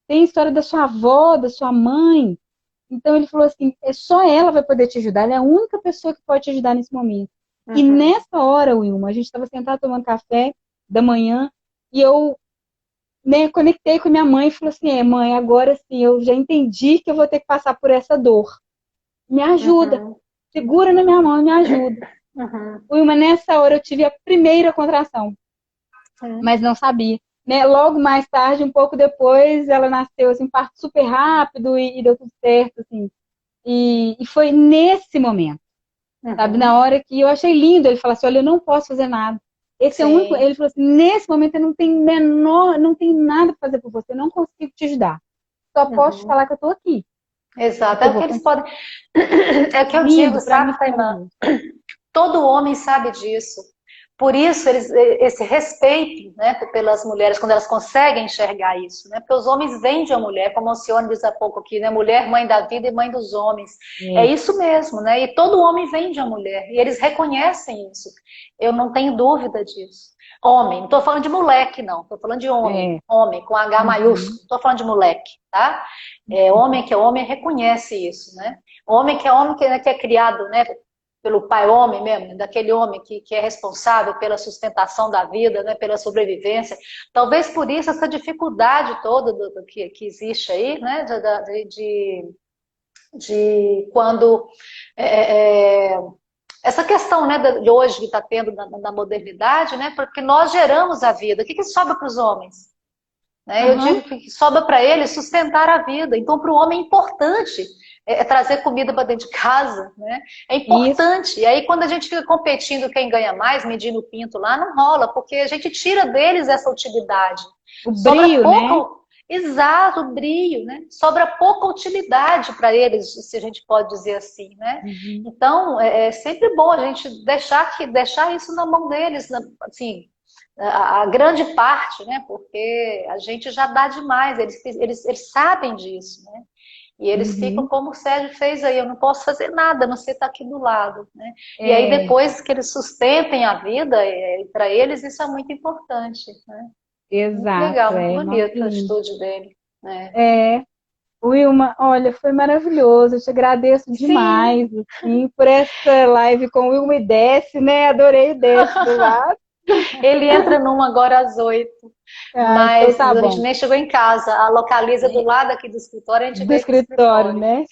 tem história da sua avó, da sua mãe. Então ele falou assim, só ela vai poder te ajudar, ela é a única pessoa que pode te ajudar nesse momento. E nessa hora, Wilma, a gente estava sentado tomando café da manhã, e eu, né, conectei com minha mãe e falei assim, mãe, agora sim, eu já entendi que eu vou ter que passar por essa dor. Me ajuda, segura na minha mão e me ajuda. Wilma, nessa hora eu tive a primeira contração, mas não sabia. Né? Logo mais tarde, um pouco depois, ela nasceu, assim, parto super rápido e deu tudo certo, assim. E foi nesse momento, sabe? Na hora que eu achei lindo, ele falou assim, olha, eu não posso fazer nada. Esse é o único... Ele falou assim, nesse momento eu não tenho nada para fazer por você, eu não consigo te ajudar. Só posso te falar que eu tô aqui. Exato, é o que eles podem... É o que eu digo, sabe, Taimã? Todo homem sabe disso. por isso, esse respeito, né, pelas mulheres, quando elas conseguem enxergar isso, né? Porque os homens vendem a mulher, como a Alcione diz há pouco aqui, né? Mulher, mãe da vida e mãe dos homens. É isso mesmo, né? E todo homem vende a mulher, e eles reconhecem isso. Eu não tenho dúvida disso. Homem, não estou falando de moleque, não. Estou falando de homem. Homem, com H maiúsculo. Não estou falando de moleque, tá? Homem que é homem reconhece isso, né? Homem, né, que é criado, né, pelo pai homem mesmo, daquele homem que é responsável pela sustentação da vida, né, pela sobrevivência. Talvez por isso essa dificuldade toda do que existe aí, né, de quando... essa questão, né, de hoje que está tendo na modernidade, né, porque nós geramos a vida. O que sobra para os homens? Né? Eu digo que sobra para eles sustentar a vida. Então, para o homem é importante trazer comida para dentro de casa, né? É importante. Isso. E aí, quando a gente fica competindo quem ganha mais, medindo o pinto lá, não rola, porque a gente tira deles essa utilidade. O brilho, pouco, né? Exato, o brilho, né? Sobra pouca utilidade para eles, se a gente pode dizer assim, né? Então, é sempre bom a gente deixar isso na mão deles, assim, a grande parte, né? Porque a gente já dá demais, eles sabem disso, né? E eles ficam como o Sérgio fez aí, eu não posso fazer nada, a não ser estar aqui do lado, né? E aí depois que eles sustentem a vida, para eles isso é muito importante, né? Exato. Muito legal, muito bonita a atitude dele. Wilma, olha, foi maravilhoso, eu te agradeço demais, assim, por essa live com o Wilma e Desce, né? Adorei o Desce do lado. Ele entra numa agora às 8. Mas então tá, a gente nem chegou em casa. A localiza do lado aqui do escritório, a gente do escritório, né?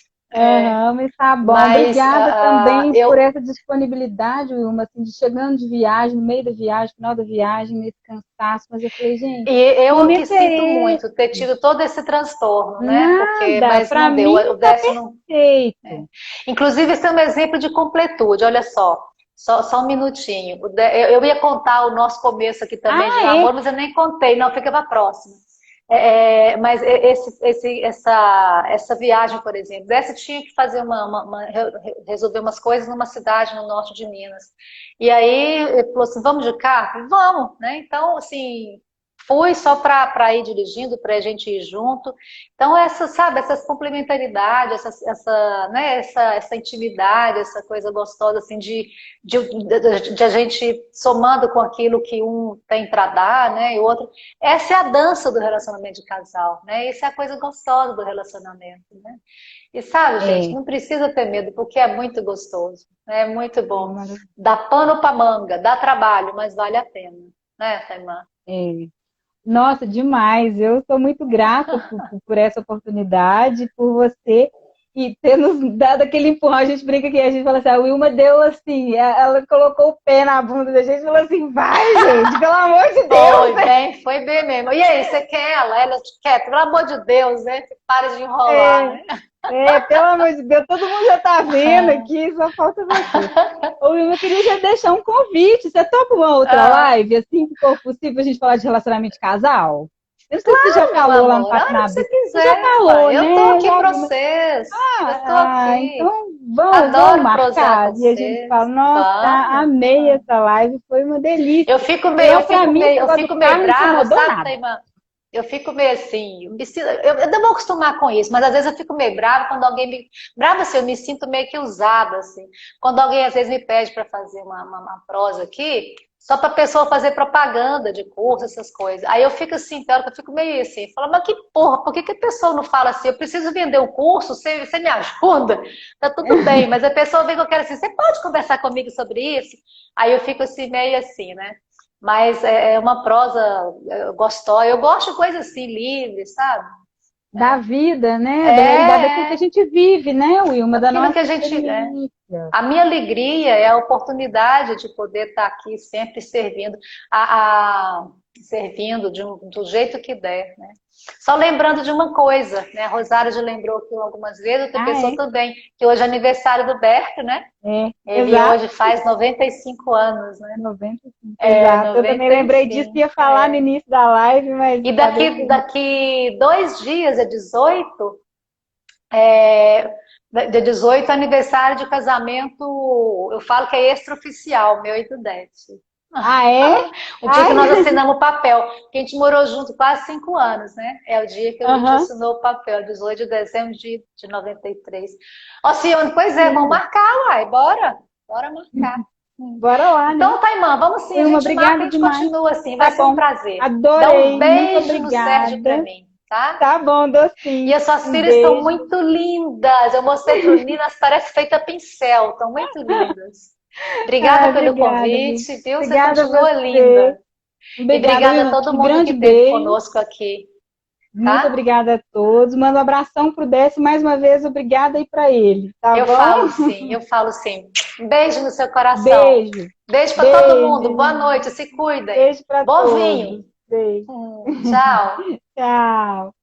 Mas tá bom. Mas, obrigada também por essa disponibilidade, Wilma, assim, de chegando de viagem, no meio da viagem, final da viagem, nesse cansaço. Mas eu falei, gente. E eu que sinto muito ter tido todo esse transtorno, né? Mas pra não deu. Mim, o décimo perfeito. Inclusive, esse é um exemplo de completude. Olha só. Só um minutinho. Eu ia contar o nosso começo aqui também de namoro, mas eu nem contei, não, fica para a próxima. Mas essa viagem, por exemplo, essa tinha que fazer resolver umas coisas numa cidade no norte de Minas. E aí ele falou assim: vamos de carro? Vamos, né? Então, assim, fui só para ir dirigindo, para a gente ir junto. Então, essas complementaridades, essa intimidade, essa coisa gostosa, assim, de a gente somando com aquilo que um tem para dar, né, e o outro. Essa é a dança do relacionamento de casal, né? Isso é a coisa gostosa do relacionamento, né? E sabe, gente, não precisa ter medo, porque é muito gostoso, né? É muito bom. Dá pano para manga, dá trabalho, mas vale a pena, né, Taimã? Nossa, demais. Eu sou muito grata por essa oportunidade, por você e ter nos dado aquele empurrão. A gente brinca que a gente fala assim, a Wilma deu assim, ela colocou o pé na bunda da gente e falou assim, vai, gente, pelo amor de Deus. Foi bem mesmo. E aí, você quer ela? Ela te quer? Pelo amor de Deus, né? Para de enrolar, né? Pelo amor de Deus, todo mundo já tá vendo aqui, só falta você. Ô, Wilma, eu queria já deixar um convite. Você topa uma outra live, assim, que for possível, a gente falar de relacionamento de casal? Eu não sei se você já falou lá no Patinabi. Se você quiser, você já falou, eu né? tô aqui pra vocês. Eu tô aqui. Então vamos marcar. E a gente fala, nossa, amei essa live, foi uma delícia. Eu fico meio brava, sabe, Taimã? Eu fico meio assim, eu não vou acostumar com isso, mas às vezes eu fico meio brava quando alguém me... Brava assim, eu me sinto meio que usada, assim. Quando alguém às vezes me pede para fazer uma prosa aqui, só para a pessoa fazer propaganda de curso, essas coisas. Aí eu fico assim, teórica, eu fico meio assim, falo, mas que porra, por que a pessoa não fala assim, eu preciso vender o curso, você me ajuda? Tá tudo bem, mas a pessoa vem que eu quero assim, você pode conversar comigo sobre isso? Aí eu fico assim, meio assim, né? Mas é uma prosa gostosa. Eu gosto de coisa assim, livre, sabe? Da vida, né? Da realidade daquilo que a gente vive, né, Wilma? Da nossa que a gente A minha alegria é a oportunidade de poder estar aqui sempre servindo, servindo do jeito que der, né? Só lembrando de uma coisa, né? A Rosário já lembrou aqui algumas vezes, outra pessoa também, que hoje é aniversário do Berto, né? Ele hoje faz 95 anos, né? 95, exato. 95, eu também lembrei disso que ia falar no início da live, mas... E daqui 2 dias, é 18, dia 18, aniversário de casamento, eu falo que é extraoficial, meu e do Dete. Ah, é? O dia que Ai. nós assinamos o papel. Porque a gente morou junto quase 5 anos, né? É o dia que a gente Aham. assinou o papel, 18 de dezembro de 93. Ó, Cione, pois é, vamos Lindo. marcar, uai, bora. Bora marcar. Bora lá, né? Então, Taimã, vamos sim, a Wilma, gente marca e a obrigada gente demais. continua assim. Vai Tá ser um bom. prazer. Dá um Adorei. Muito beijo no Sérgio pra obrigada. mim, tá? Tá bom, dou E sim. as suas Um filhas estão beijo. muito lindas. Eu mostrei pro Nino, elas parecem feitas a pincel, estão muito lindas. Obrigada pelo Obrigada, Wilma. convite, viu? Você Obrigada a continua você. linda. E Obrigada, obrigada a Wilma. todo Um mundo que grande esteve beijo. conosco aqui, Muito tá? obrigada a todos. Mando um abração pro Décio. Mais uma vez, obrigada aí para ele. Tá Eu bom? falo sim, eu falo sim. Um beijo no seu coração. Beijo. Beijo para todo mundo. Beijo. Boa noite, se cuidem. Beijo para Bom todos. vinho. Beijo. Tchau. Tchau.